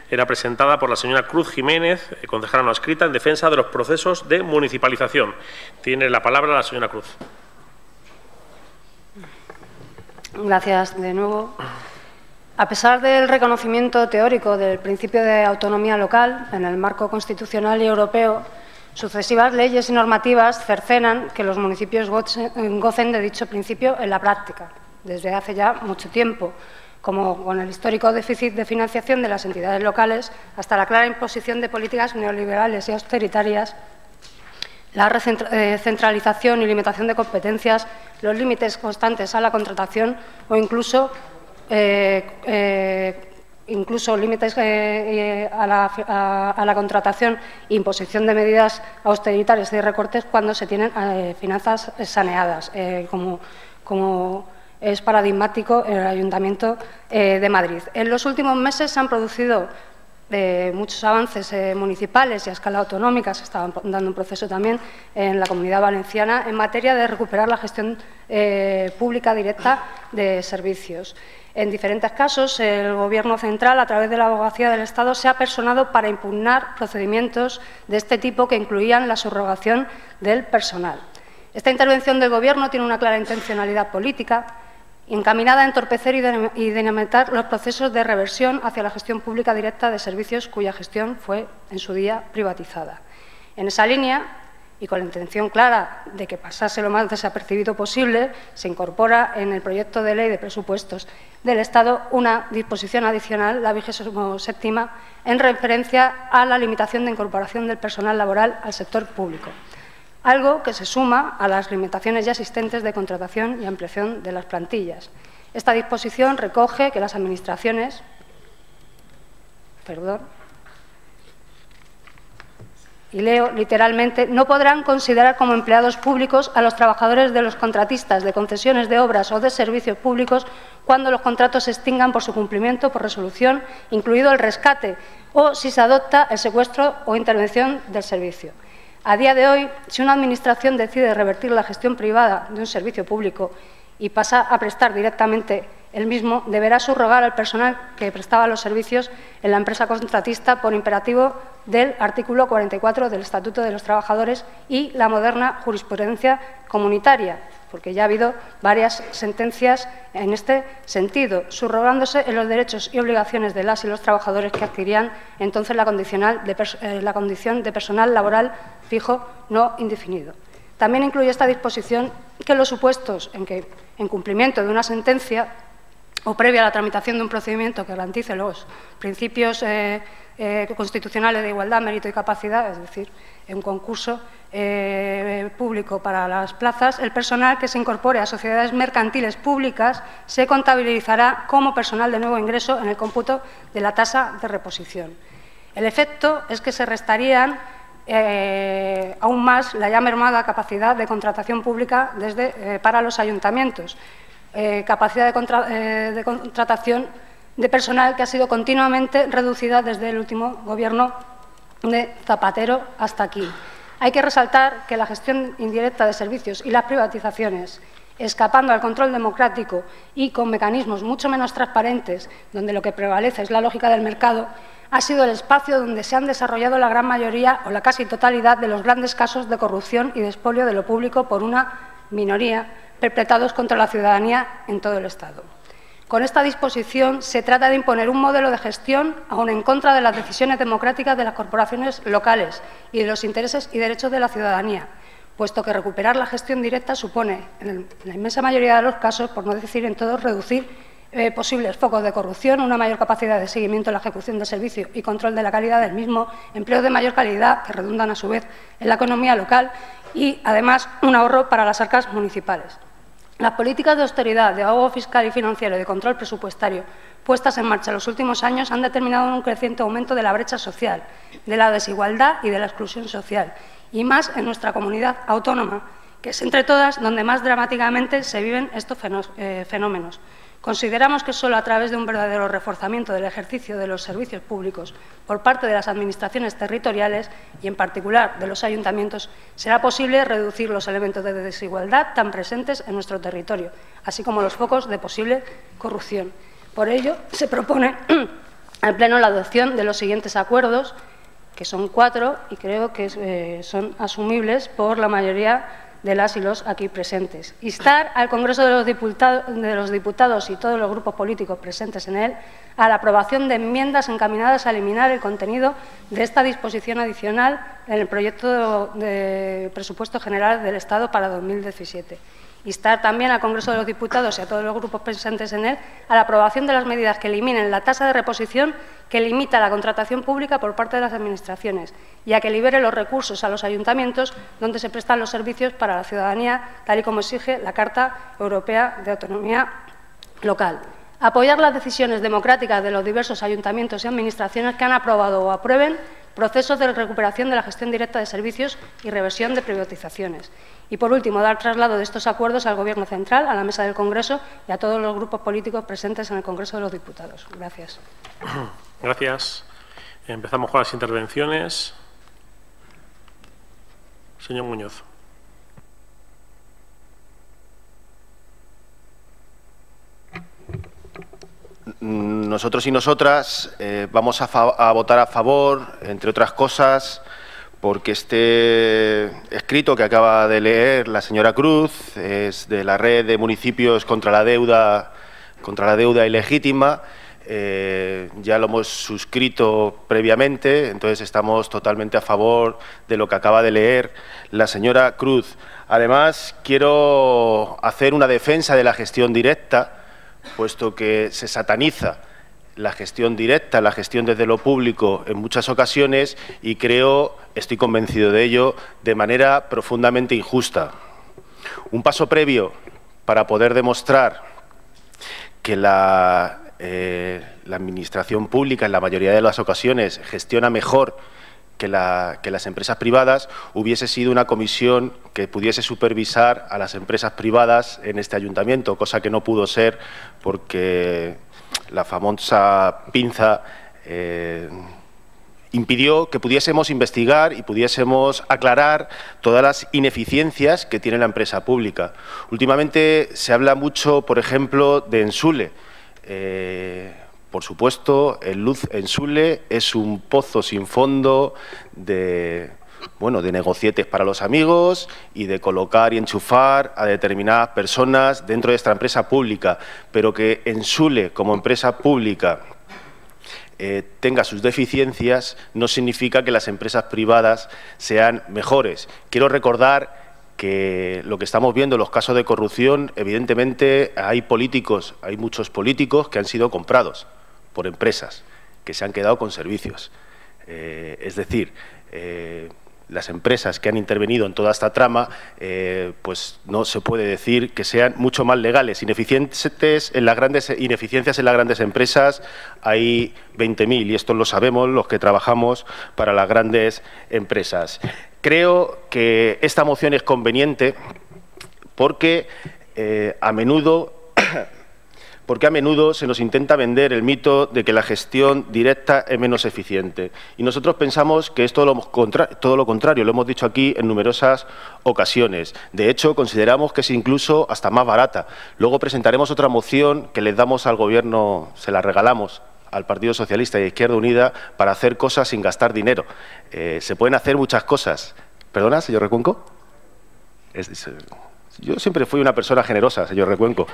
era presentada por la señora Cruz Jiménez, concejala no adscrita, en defensa de los procesos de municipalización. Tiene la palabra la señora Cruz. Gracias de nuevo. A pesar del reconocimiento teórico del principio de autonomía local en el marco constitucional y europeo, sucesivas leyes y normativas cercenan que los municipios gocen de dicho principio en la práctica, desde hace ya mucho tiempo, como con el histórico déficit de financiación de las entidades locales hasta la clara imposición de políticas neoliberales y austeritarias, la recentralización y limitación de competencias, los límites constantes a la contratación o incluso límites a la contratación e imposición de medidas austeritarias y recortes cuando se tienen finanzas saneadas, como es paradigmático en el Ayuntamiento de Madrid. En los últimos meses se han producido muchos avances municipales y a escala autonómica. Se está dando un proceso también en la Comunidad Valenciana en materia de recuperar la gestión pública directa de servicios. En diferentes casos, el Gobierno central, a través de la Abogacía del Estado, se ha personado para impugnar procedimientos de este tipo que incluían la subrogación del personal. Esta intervención del Gobierno tiene una clara intencionalidad política, encaminada a entorpecer y dinamitar los procesos de reversión hacia la gestión pública directa de servicios cuya gestión fue, en su día, privatizada. En esa línea, y con la intención clara de que pasase lo más desapercibido posible, se incorpora en el proyecto de ley de presupuestos del Estado una disposición adicional, la 27ª, en referencia a la limitación de incorporación del personal laboral al sector público, algo que se suma a las limitaciones ya existentes de contratación y ampliación de las plantillas. Esta disposición recoge que las administraciones y leo literalmente, no podrán considerar como empleados públicos a los trabajadores de los contratistas de concesiones de obras o de servicios públicos cuando los contratos se extingan por su cumplimiento por resolución, incluido el rescate, o si se adopta el secuestro o intervención del servicio. A día de hoy, si una Administración decide revertir la gestión privada de un servicio público y pasa a prestar directamente el mismo, deberá subrogar al personal que prestaba los servicios en la empresa contratista por imperativo del artículo 44 del Estatuto de los Trabajadores y la moderna jurisprudencia comunitaria, porque ya ha habido varias sentencias en este sentido, subrogándose en los derechos y obligaciones de las y los trabajadores que adquirían entonces la condición de personal laboral fijo no indefinido. También incluye esta disposición que los supuestos en que, en cumplimiento de una sentencia o previa a la tramitación de un procedimiento que garantice los principios constitucionales de igualdad, mérito y capacidad, es decir, en un concurso público para las plazas, el personal que se incorpore a sociedades mercantiles públicas se contabilizará como personal de nuevo ingreso en el cómputo de la tasa de reposición. El efecto es que se restarían aún más la ya mermada capacidad de contratación pública para los ayuntamientos, capacidad de contratación de personal que ha sido continuamente reducida desde el último Gobierno de Zapatero hasta aquí. Hay que resaltar que la gestión indirecta de servicios y las privatizaciones, escapando al control democrático y con mecanismos mucho menos transparentes, donde lo que prevalece es la lógica del mercado, ha sido el espacio donde se han desarrollado la gran mayoría o la casi totalidad de los grandes casos de corrupción y de expolio de lo público por una minoría perpetrados contra la ciudadanía en todo el Estado. Con esta disposición se trata de imponer un modelo de gestión aún en contra de las decisiones democráticas de las corporaciones locales y de los intereses y derechos de la ciudadanía, puesto que recuperar la gestión directa supone, en la inmensa mayoría de los casos, por no decir en todos, reducir posibles focos de corrupción, una mayor capacidad de seguimiento en la ejecución del servicio y control de la calidad del mismo, empleos de mayor calidad que redundan a su vez en la economía local y, además, un ahorro para las arcas municipales. Las políticas de austeridad, de ahorro fiscal y financiero y de control presupuestario puestas en marcha en los últimos años han determinado un creciente aumento de la brecha social, de la desigualdad y de la exclusión social, y más en nuestra comunidad autónoma, que es entre todas donde más dramáticamente se viven estos fenómenos. Consideramos que solo a través de un verdadero reforzamiento del ejercicio de los servicios públicos por parte de las administraciones territoriales y, en particular, de los ayuntamientos, será posible reducir los elementos de desigualdad tan presentes en nuestro territorio, así como los focos de posible corrupción. Por ello, se propone al Pleno la adopción de los siguientes acuerdos, que son 4 y creo que son asumibles por la mayoría de las y los aquí presentes. Instar al Congreso de los Diputados y todos los grupos políticos presentes en él a la aprobación de enmiendas encaminadas a eliminar el contenido de esta disposición adicional en el proyecto de presupuesto general del Estado para 2017. Instar también al Congreso de los Diputados y a todos los grupos presentes en él a la aprobación de las medidas que eliminen la tasa de reposición que limita la contratación pública por parte de las Administraciones y a que libere los recursos a los ayuntamientos donde se prestan los servicios para la ciudadanía, tal y como exige la Carta Europea de Autonomía Local. Apoyar las decisiones democráticas de los diversos ayuntamientos y administraciones que han aprobado o aprueben procesos de recuperación de la gestión directa de servicios y reversión de privatizaciones. Y, por último, dar traslado de estos acuerdos al Gobierno central, a la mesa del Congreso y a todos los grupos políticos presentes en el Congreso de los Diputados. Gracias. Gracias. Empezamos con las intervenciones. Señor Muñoz. Nosotros y nosotras vamos a votar a favor, entre otras cosas, porque este escrito que acaba de leer la señora Cruz es de la Red de Municipios contra la Deuda Ilegítima. Ya lo hemos suscrito previamente, entonces estamos totalmente a favor de lo que acaba de leer la señora Cruz. Además, quiero hacer una defensa de la gestión directa, puesto que se sataniza la gestión directa, la gestión desde lo público en muchas ocasiones y estoy convencido de ello, de manera profundamente injusta. Un paso previo para poder demostrar que la Administración pública en la mayoría de las ocasiones gestiona mejor que las empresas privadas hubiese sido una comisión que pudiese supervisar a las empresas privadas en este ayuntamiento, cosa que no pudo ser porque la famosa pinza impidió que pudiésemos investigar y pudiésemos aclarar todas las ineficiencias que tiene la empresa pública. Últimamente se habla mucho, por ejemplo, de Ensule. Por supuesto, el Luz Ensule es un pozo sin fondo de negocietes para los amigos y de colocar y enchufar a determinadas personas dentro de esta empresa pública, pero que Ensule, como empresa pública, tenga sus deficiencias, no significa que las empresas privadas sean mejores. Quiero recordar que lo que estamos viendo en los casos de corrupción, evidentemente hay muchos políticos que han sido comprados por empresas, que se han quedado con servicios. Es decir, las empresas que han intervenido en toda esta trama, pues no se puede decir que sean mucho más legales. Ineficiencias en las grandes empresas hay 20.000 y esto lo sabemos los que trabajamos para las grandes empresas. Creo que esta moción es conveniente porque a menudo se nos intenta vender el mito de que la gestión directa es menos eficiente. Y nosotros pensamos que es todo lo contrario, lo hemos dicho aquí en numerosas ocasiones. De hecho, consideramos que es incluso hasta más barata. Luego presentaremos otra moción que les damos al Gobierno, se la regalamos al Partido Socialista y a Izquierda Unida para hacer cosas sin gastar dinero. Se pueden hacer muchas cosas. ¿Perdona, señor Recuenco? Yo siempre fui una persona generosa, señor Recuenco.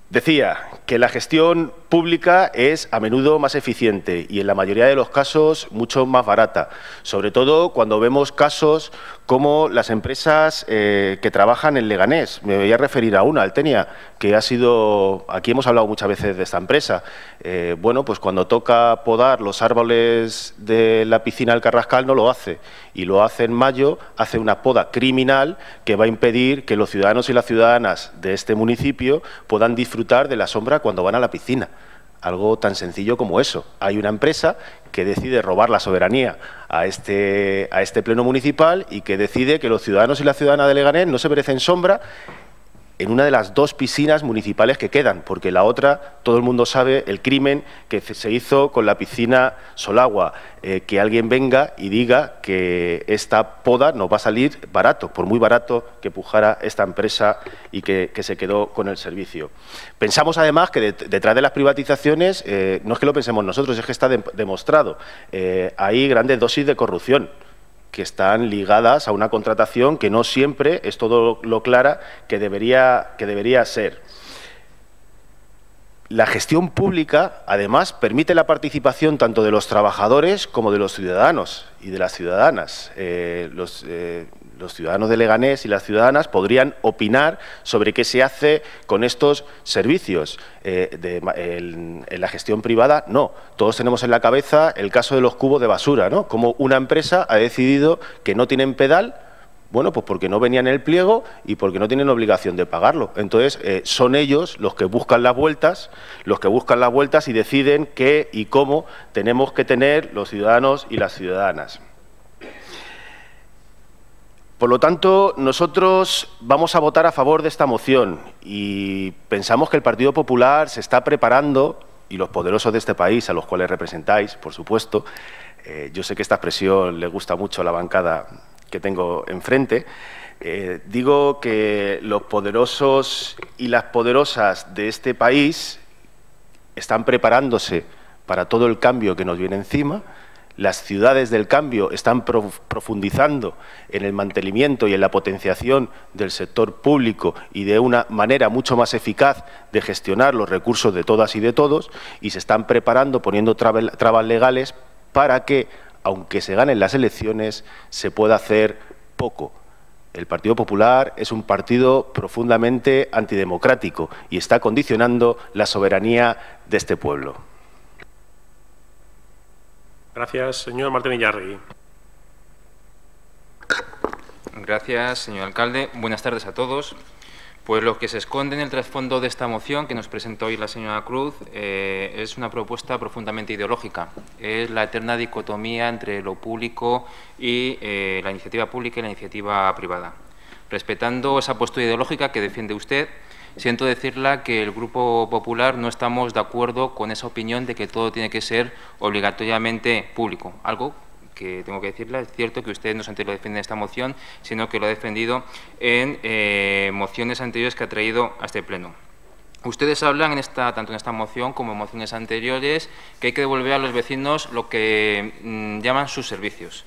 Decía que la gestión pública es a menudo más eficiente y en la mayoría de los casos mucho más barata, sobre todo cuando vemos casos como las empresas que trabajan en Leganés. Me voy a referir a una, Altenia, que ha sido, aquí hemos hablado muchas veces de esta empresa. Pues cuando toca podar los árboles de la piscina del Carrascal no lo hace y lo hace en mayo, hace una poda criminal que va a impedir que los ciudadanos y las ciudadanas de este municipio puedan disfrutar de la sombra cuando van a la piscina. Algo tan sencillo como eso. Hay una empresa que decide robar la soberanía a este pleno municipal y que decide que los ciudadanos y las ciudadanas de Leganés no se merecen sombra en una de las 2 piscinas municipales que quedan, porque la otra, todo el mundo sabe el crimen que se hizo con la piscina Solagua. Que alguien venga y diga que esta poda nos va a salir barato, por muy barato que pujara esta empresa y que se quedó con el servicio. Pensamos además que detrás de las privatizaciones, no es que lo pensemos nosotros, es que está demostrado, hay grandes dosis de corrupción que están ligadas a una contratación que no siempre es todo lo clara que debería ser. La gestión pública, además, permite la participación tanto de los trabajadores como de los ciudadanos y de las ciudadanas. Los ciudadanos de Leganés y las ciudadanas podrían opinar sobre qué se hace con estos servicios. En la gestión privada, no. Todos tenemos en la cabeza el caso de los cubos de basura, ¿no? Como una empresa ha decidido que no tienen pedal. Bueno, pues porque no venía en el pliego y porque no tienen obligación de pagarlo. Entonces, son ellos los que buscan las vueltas, y deciden qué y cómo tenemos que tener los ciudadanos y las ciudadanas. Por lo tanto, nosotros vamos a votar a favor de esta moción y pensamos que el Partido Popular se está preparando, y los poderosos de este país, a los cuales representáis, por supuesto, yo sé que esta expresión le gusta mucho a la bancada que tengo enfrente, digo que los poderosos y las poderosas de este país están preparándose para todo el cambio que nos viene encima. Las ciudades del cambio están profundizando en el mantenimiento y en la potenciación del sector público y de una manera mucho más eficaz de gestionar los recursos de todas y de todos, y se están preparando, poniendo trabas legales para que, aunque se ganen las elecciones, se pueda hacer poco. El Partido Popular es un partido profundamente antidemocrático y está condicionando la soberanía de este pueblo. Gracias, señor Martín Iñárritu. Gracias, señor alcalde. Buenas tardes a todos. Pues lo que se esconde en el trasfondo de esta moción que nos presenta hoy la señora Cruz es una propuesta profundamente ideológica. Es la eterna dicotomía entre lo público y la iniciativa pública y la iniciativa privada. Respetando esa postura ideológica que defiende usted, siento decirle que el Grupo Popular no estamos de acuerdo con esa opinión de que todo tiene que ser obligatoriamente público, algo que tengo que decirle, es cierto que usted no solamente lo defiende en esta moción, sino que lo ha defendido en mociones anteriores que ha traído a este Pleno. Ustedes hablan, tanto en esta moción como en mociones anteriores, que hay que devolver a los vecinos lo que llaman sus servicios.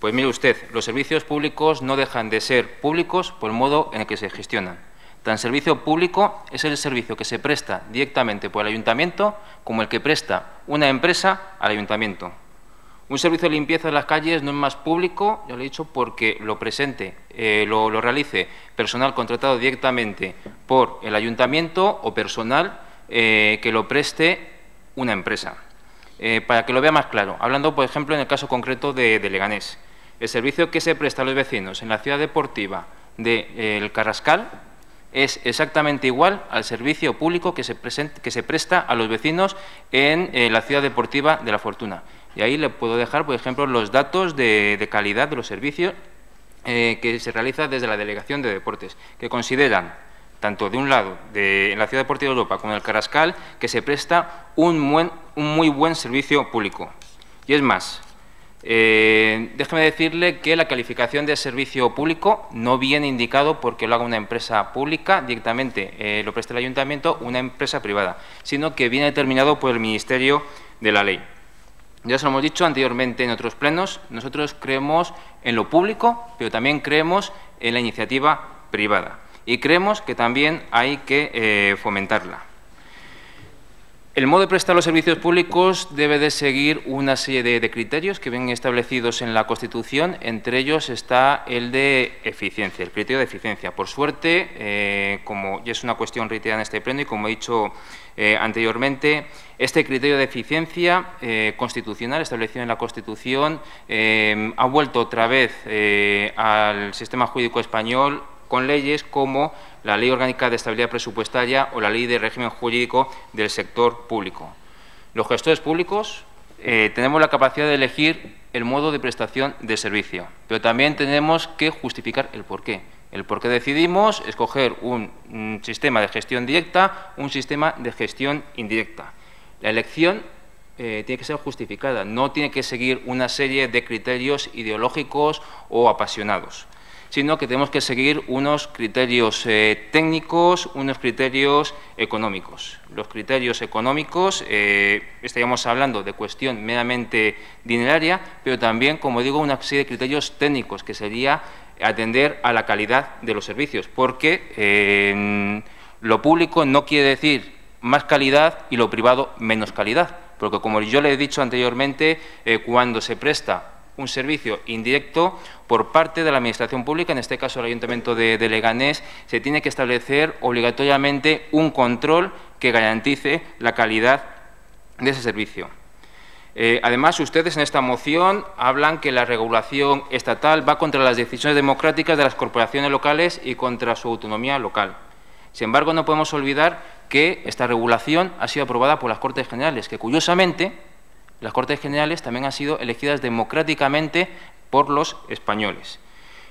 Pues mire usted, los servicios públicos no dejan de ser públicos por el modo en el que se gestionan. Tan servicio público es el servicio que se presta directamente por el ayuntamiento como el que presta una empresa al ayuntamiento. Un servicio de limpieza de las calles no es más público, ya lo he dicho, porque lo realice personal contratado directamente por el ayuntamiento o personal que lo preste una empresa. Para que lo vea más claro, hablando, por ejemplo, en el caso concreto de Leganés, el servicio que se presta a los vecinos en la ciudad deportiva de El Carrascal es exactamente igual al servicio público que se presta a los vecinos en la ciudad deportiva de La Fortuna. Y ahí le puedo dejar, por ejemplo, los datos de calidad de los servicios que se realiza desde la Delegación de Deportes, que consideran, tanto de un lado, en la Ciudad Deportiva de Europa como en el Carrascal, que se presta un muy buen servicio público. Y es más, déjeme decirle que la calificación de servicio público no viene indicado porque lo haga una empresa pública, directamente lo preste el ayuntamiento, una empresa privada, sino que viene determinado por el Ministerio de la Ley. Ya se lo hemos dicho anteriormente en otros plenos, nosotros creemos en lo público, pero también creemos en la iniciativa privada y creemos que también hay que fomentarla. El modo de prestar los servicios públicos debe de seguir una serie de criterios que vienen establecidos en la Constitución. Entre ellos está el de eficiencia, el criterio de eficiencia. Por suerte, como ya es una cuestión reiterada en este pleno y como he dicho anteriormente, este criterio de eficiencia constitucional establecido en la Constitución ha vuelto otra vez al sistema jurídico español con leyes como la Ley Orgánica de Estabilidad Presupuestaria o la Ley de Régimen Jurídico del Sector Público. Los gestores públicos tenemos la capacidad de elegir el modo de prestación de servicio, pero también tenemos que justificar el porqué. El por qué decidimos escoger un sistema de gestión directa, un sistema de gestión indirecta. La elección tiene que ser justificada, no tiene que seguir una serie de criterios ideológicos o apasionados, sino que tenemos que seguir unos criterios técnicos, unos criterios económicos. Los criterios económicos, estaríamos hablando de cuestión meramente dineraria, pero también, como digo, una serie de criterios técnicos, que sería atender a la calidad de los servicios, porque lo público no quiere decir más calidad y lo privado menos calidad, porque, como yo le he dicho anteriormente, cuando se presta un servicio indirecto por parte de la Administración pública, en este caso el Ayuntamiento de Leganés, se tiene que establecer obligatoriamente un control que garantice la calidad de ese servicio. Además, ustedes en esta moción hablan que la regulación estatal va contra las decisiones democráticas de las corporaciones locales y contra su autonomía local. Sin embargo, no podemos olvidar que esta regulación ha sido aprobada por las Cortes Generales, que curiosamente las Cortes Generales también han sido elegidas democráticamente por los españoles.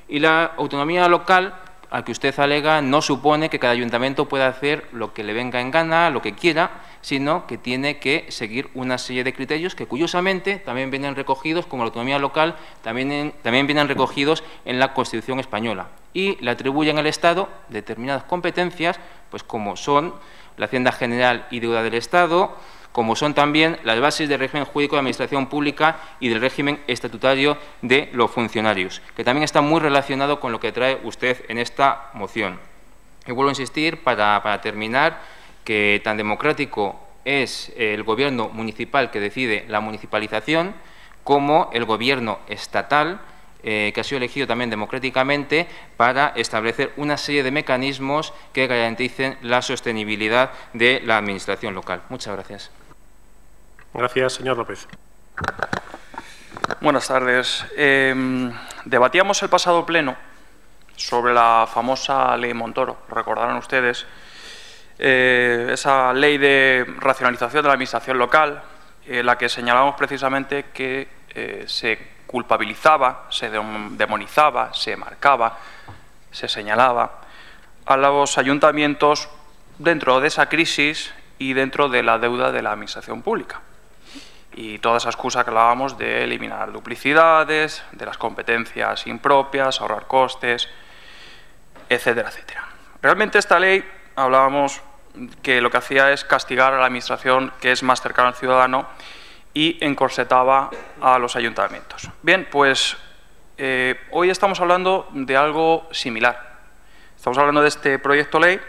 Y la autonomía local, a que usted alega, no supone que cada ayuntamiento pueda hacer lo que le venga en gana, lo que quiera, sino que tiene que seguir una serie de criterios que, curiosamente, también vienen recogidos, como la autonomía local, también vienen recogidos en la Constitución española. Y le atribuyen al Estado determinadas competencias, pues como son la Hacienda General y Deuda del Estado, como son también las bases del régimen jurídico de administración pública y del régimen estatutario de los funcionarios, que también está muy relacionado con lo que trae usted en esta moción. Y vuelvo a insistir, para terminar, que tan democrático es el gobierno municipal que decide la municipalización como el gobierno estatal, que ha sido elegido también democráticamente para establecer una serie de mecanismos que garanticen la sostenibilidad de la administración local. Muchas gracias. Gracias, señor López. Buenas tardes. Debatíamos el pasado pleno sobre la famosa Ley Montoro, lo recordarán ustedes, esa ley de racionalización de la administración local, en la que señalamos precisamente que se culpabilizaba, se demonizaba, se marcaba, se señalaba a los ayuntamientos dentro de esa crisis y dentro de la deuda de la administración pública. Y toda esa excusa que hablábamos de eliminar duplicidades, de las competencias impropias, ahorrar costes, etcétera, etcétera. Realmente esta ley, hablábamos que lo que hacía es castigar a la administración que es más cercana al ciudadano y encorsetaba a los ayuntamientos. Bien, pues hoy estamos hablando de algo similar. Estamos hablando de este proyecto ley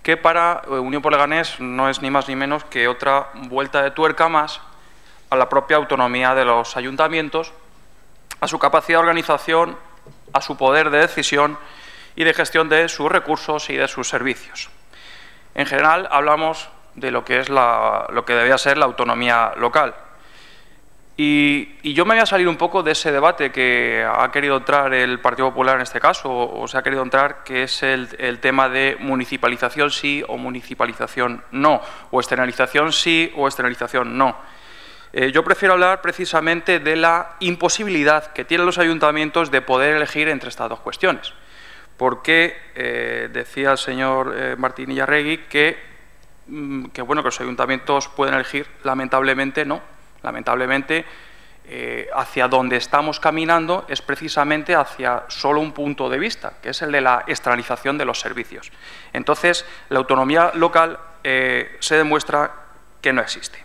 que para Unión por Leganés no es ni más ni menos que otra vuelta de tuerca más a la propia autonomía de los ayuntamientos, a su capacidad de organización, a su poder de decisión y de gestión de sus recursos y de sus servicios. En general, hablamos de lo que es lo que debía ser la autonomía local. Y yo me voy a salir un poco de ese debate que ha querido entrar el Partido Popular en este caso, o se ha querido entrar, que es el tema de municipalización sí o municipalización no, o externalización sí o externalización no. Yo prefiero hablar precisamente de la imposibilidad que tienen los ayuntamientos de poder elegir entre estas dos cuestiones. Porque decía el señor Martín Illarregui que los ayuntamientos pueden elegir, lamentablemente no. Lamentablemente, hacia donde estamos caminando es precisamente hacia solo un punto de vista, que es el de la externalización de los servicios. Entonces, la autonomía local se demuestra que no existe.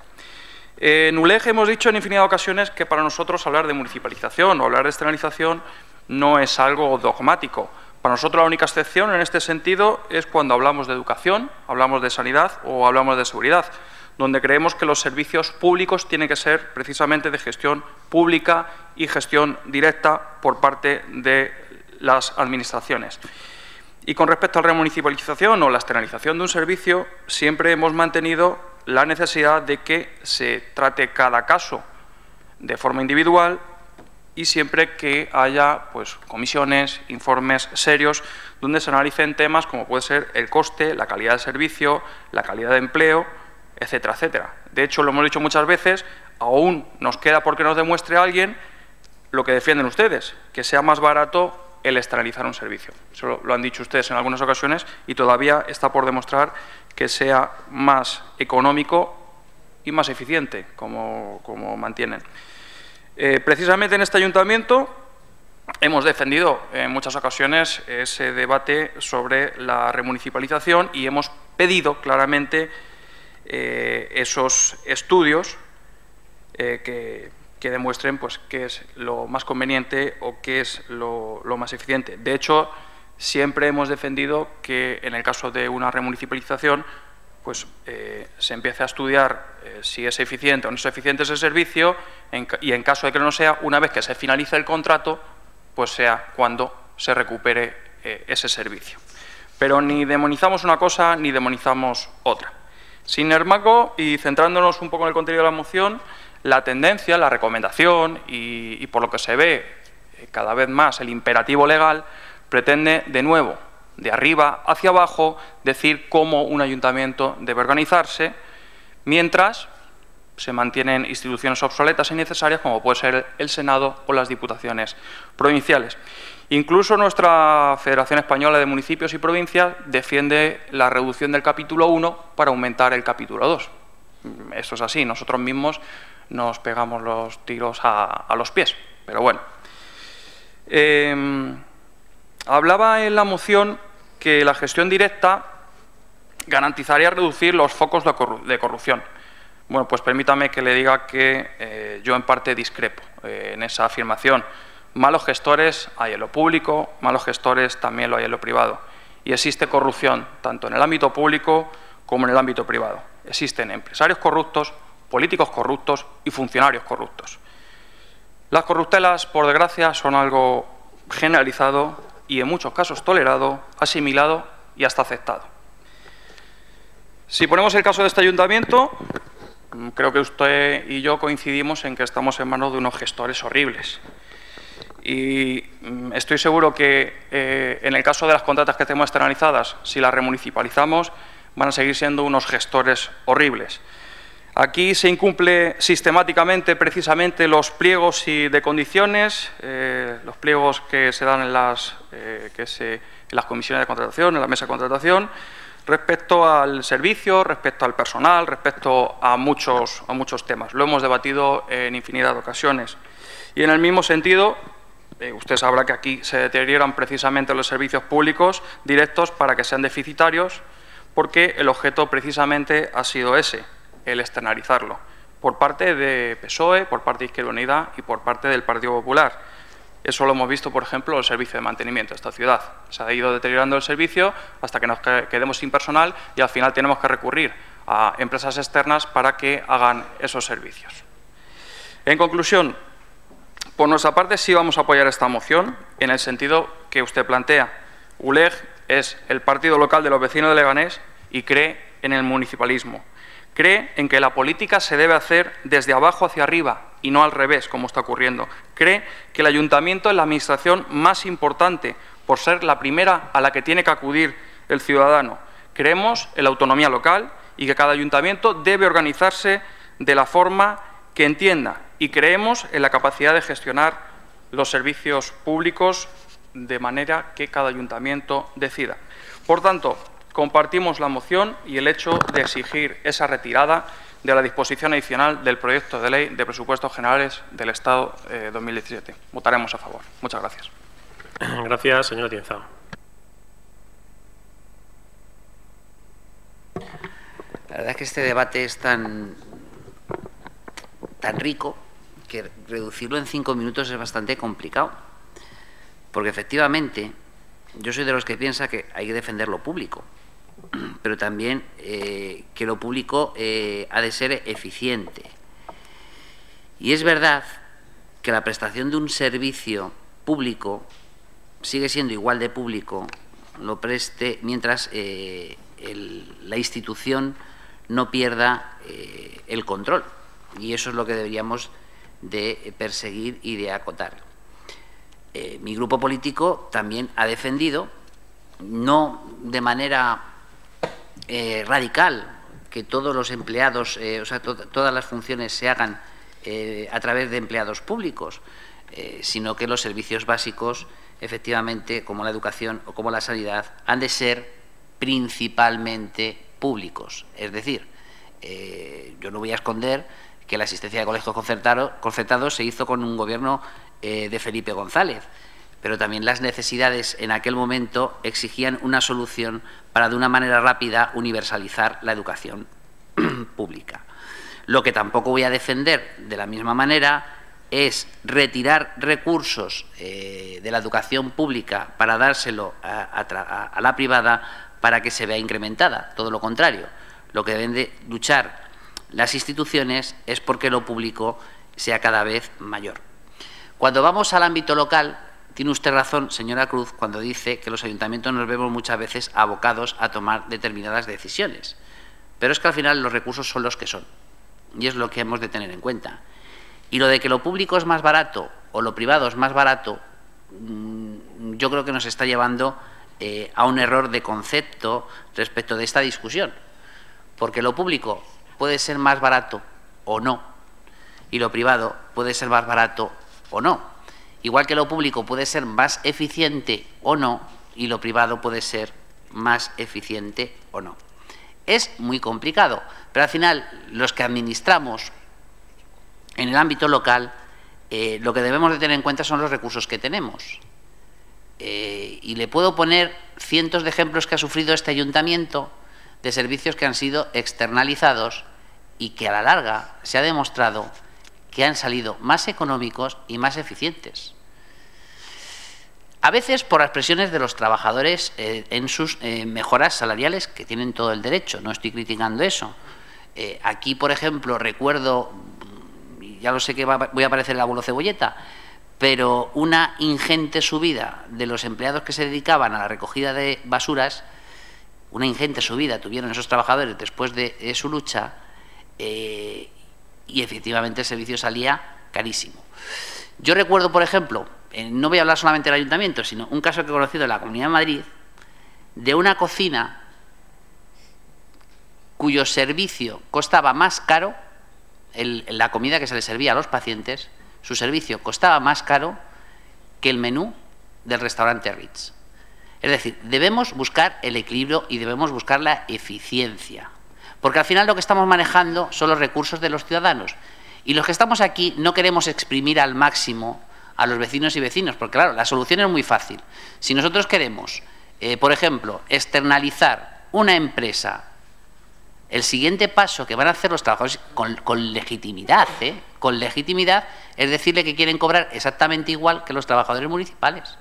En ULEG hemos dicho en infinidad de ocasiones que para nosotros hablar de municipalización o hablar de externalización no es algo dogmático. Para nosotros la única excepción en este sentido es cuando hablamos de educación, hablamos de sanidad o hablamos de seguridad, donde creemos que los servicios públicos tienen que ser precisamente de gestión pública y gestión directa por parte de las administraciones. Y con respecto a la remunicipalización o la externalización de un servicio, siempre hemos mantenido la necesidad de que se trate cada caso de forma individual y siempre que haya comisiones, informes serios, donde se analicen temas como puede ser el coste, la calidad del servicio, la calidad de empleo, etcétera, etcétera. De hecho, lo hemos dicho muchas veces, aún nos queda porque nos demuestre alguien lo que defienden ustedes, que sea más barato el externalizar un servicio. Eso lo han dicho ustedes en algunas ocasiones y todavía está por demostrar que sea más económico y más eficiente, como mantienen. Precisamente en este ayuntamiento hemos defendido en muchas ocasiones ese debate sobre la remunicipalización y hemos pedido claramente esos estudios que demuestren pues, qué es lo más conveniente o qué es lo más eficiente. De hecho, siempre hemos defendido que en el caso de una remunicipalización pues, se empiece a estudiar si es eficiente o no es eficiente ese servicio y en caso de que no sea, una vez que se finalice el contrato, pues sea cuando se recupere ese servicio. Pero ni demonizamos una cosa ni demonizamos otra. Sin embargo, y centrándonos un poco en el contenido de la moción, la tendencia, la recomendación y por lo que se ve cada vez más el imperativo legal pretende de nuevo, de arriba hacia abajo, decir cómo un ayuntamiento debe organizarse, mientras se mantienen instituciones obsoletas e innecesarias como puede ser el Senado o las diputaciones provinciales. Incluso nuestra Federación Española de Municipios y Provincias defiende la reducción del capítulo 1 para aumentar el capítulo 2. Esto es así, nosotros mismos nos pegamos los tiros a los pies, pero bueno. Hablaba en la moción que la gestión directa garantizaría reducir los focos de corrupción. Bueno, pues permítame que le diga que yo en parte discrepo en esa afirmación. Malos gestores hay en lo público, malos gestores también lo hay en lo privado. Y existe corrupción tanto en el ámbito público como en el ámbito privado. Existen empresarios corruptos, políticos corruptos y funcionarios corruptos. Las corruptelas, por desgracia, son algo generalizado y en muchos casos tolerado, asimilado y hasta aceptado. Si ponemos el caso de este ayuntamiento, creo que usted y yo coincidimos en que estamos en manos de unos gestores horribles. Y estoy seguro que en el caso de las contratas que tenemos externalizadas, si las remunicipalizamos, van a seguir siendo unos gestores horribles. Aquí se incumple sistemáticamente precisamente los pliegos de condiciones, los pliegos que se dan en las comisiones de contratación, en la mesa de contratación, respecto al servicio, respecto al personal, respecto a muchos temas. Lo hemos debatido en infinidad de ocasiones. Y en el mismo sentido, usted sabrá que aquí se deterioran precisamente los servicios públicos directos para que sean deficitarios, porque el objeto precisamente ha sido ese, el externalizarlo, por parte de PSOE, por parte de Izquierda Unida y por parte del Partido Popular. Eso lo hemos visto, por ejemplo, en el servicio de mantenimiento de esta ciudad. Se ha ido deteriorando el servicio hasta que nos quedemos sin personal y al final tenemos que recurrir a empresas externas para que hagan esos servicios. En conclusión, por nuestra parte sí vamos a apoyar esta moción en el sentido que usted plantea. ULEG es el partido local de los vecinos de Leganés y cree en el municipalismo. Cree en que la política se debe hacer desde abajo hacia arriba y no al revés, como está ocurriendo. Cree que el ayuntamiento es la administración más importante por ser la primera a la que tiene que acudir el ciudadano. Creemos en la autonomía local y que cada ayuntamiento debe organizarse de la forma que entienda y creemos en la capacidad de gestionar los servicios públicos de manera que cada ayuntamiento decida. Por tanto, compartimos la moción y el hecho de exigir esa retirada de la disposición adicional del proyecto de ley de presupuestos generales del Estado 2017. Votaremos a favor. Muchas gracias. Gracias, señora Tienza. La verdad es que este debate es tan rico que reducirlo en 5 minutos es bastante complicado. Porque efectivamente yo soy de los que piensa que hay que defender lo público, pero también que lo público ha de ser eficiente. Y es verdad que la prestación de un servicio público sigue siendo igual de público, lo preste mientras la institución no pierda el control. Y eso es lo que deberíamos de perseguir y de acotar. Mi grupo político también ha defendido, no de manera radical, que todos los empleados, todas las funciones se hagan a través de empleados públicos. sino que los servicios básicos, efectivamente, como la educación o como la sanidad, han de ser principalmente públicos. Es decir, yo no voy a esconder que la asistencia de colegios concertados se hizo con un gobierno de Felipe González, pero también las necesidades en aquel momento exigían una solución para de una manera rápida universalizar la educación pública. Lo que tampoco voy a defender de la misma manera es retirar recursos de la educación pública para dárselo a la privada para que se vea incrementada. Todo lo contrario, lo que deben de luchar las instituciones es porque lo público sea cada vez mayor. Cuando vamos al ámbito local, tiene usted razón, señora Cruz, cuando dice que los ayuntamientos nos vemos muchas veces abocados a tomar determinadas decisiones. Pero es que al final los recursos son los que son, y es lo que hemos de tener en cuenta. Y lo de que lo público es más barato o lo privado es más barato, yo creo que nos está llevando a un error de concepto respecto de esta discusión. Porque lo público puede ser más barato o no, y lo privado puede ser más barato o no. Igual que lo público puede ser más eficiente o no, y lo privado puede ser más eficiente o no. Es muy complicado, pero al final los que administramos en el ámbito local, lo que debemos de tener en cuenta son los recursos que tenemos. Y le puedo poner cientos de ejemplos que ha sufrido este ayuntamiento de servicios que han sido externalizados y que a la larga se ha demostrado que han salido más económicos y más eficientes. A veces por las presiones de los trabajadores en sus mejoras salariales, que tienen todo el derecho, no estoy criticando eso. Aquí, por ejemplo, recuerdo, ya lo sé que voy a aparecer el abuelo Cebolleta, pero una ingente subida de los empleados que se dedicaban a la recogida de basuras, una ingente subida tuvieron esos trabajadores después de su lucha, y efectivamente el servicio salía carísimo. Yo recuerdo, por ejemplo, no voy a hablar solamente del ayuntamiento, sino un caso que he conocido en la Comunidad de Madrid, de una cocina cuyo servicio costaba más caro, la comida que se le servía a los pacientes, su servicio costaba más caro que el menú del restaurante Ritz. Es decir, debemos buscar el equilibrio y debemos buscar la eficiencia, porque al final lo que estamos manejando son los recursos de los ciudadanos, y los que estamos aquí no queremos exprimir al máximo a los vecinos y vecinos, porque claro, la solución es muy fácil. Si nosotros queremos, por ejemplo, externalizar una empresa, el siguiente paso que van a hacer los trabajadores con legitimidad, es decirle que quieren cobrar exactamente igual que los trabajadores municipales.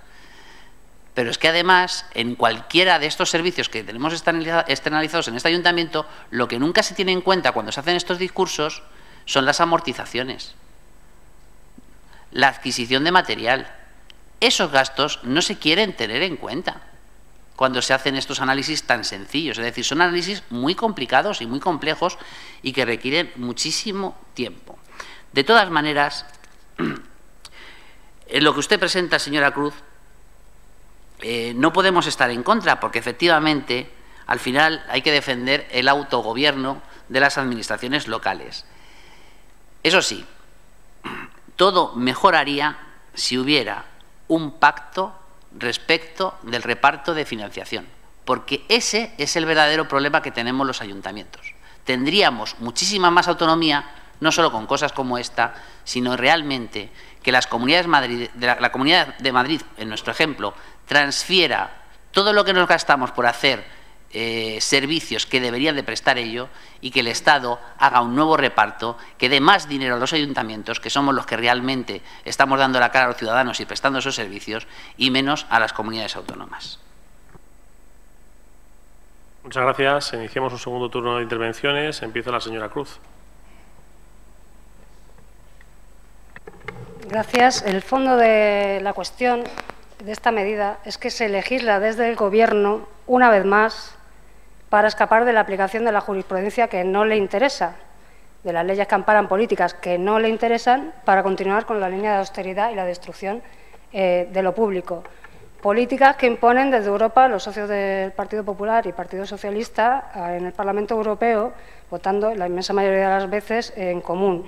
Pero es que además, en cualquiera de estos servicios que tenemos externalizados en este ayuntamiento, lo que nunca se tiene en cuenta cuando se hacen estos discursos son las amortizaciones, la adquisición de material. Esos gastos no se quieren tener en cuenta cuando se hacen estos análisis tan sencillos. Es decir, son análisis muy complicados y muy complejos y que requieren muchísimo tiempo. De todas maneras, en lo que usted presenta, señora Cruz, no podemos estar en contra, porque efectivamente, al final, hay que defender el autogobierno de las administraciones locales. Eso sí, todo mejoraría si hubiera un pacto respecto del reparto de financiación, porque ese es el verdadero problema que tenemos los ayuntamientos. Tendríamos muchísima más autonomía, no solo con cosas como esta, sino realmente que las comunidades la Comunidad de Madrid, en nuestro ejemplo, transfiera todo lo que nos gastamos por hacer servicios que deberían de prestar ello, y que el Estado haga un nuevo reparto que dé más dinero a los ayuntamientos, que somos los que realmente estamos dando la cara a los ciudadanos y prestando esos servicios, y menos a las comunidades autónomas. Muchas gracias. Iniciamos un segundo turno de intervenciones. Empieza la señora Cruz. Gracias. El fondo de la cuestión de esta medida es que se legisla desde el Gobierno, una vez más, para escapar de la aplicación de la jurisprudencia que no le interesa, de las leyes que amparan políticas que no le interesan, para continuar con la línea de austeridad y la destrucción de lo público. Políticas que imponen desde Europa los socios del Partido Popular y Partido Socialista en el Parlamento Europeo, votando la inmensa mayoría de las veces en común.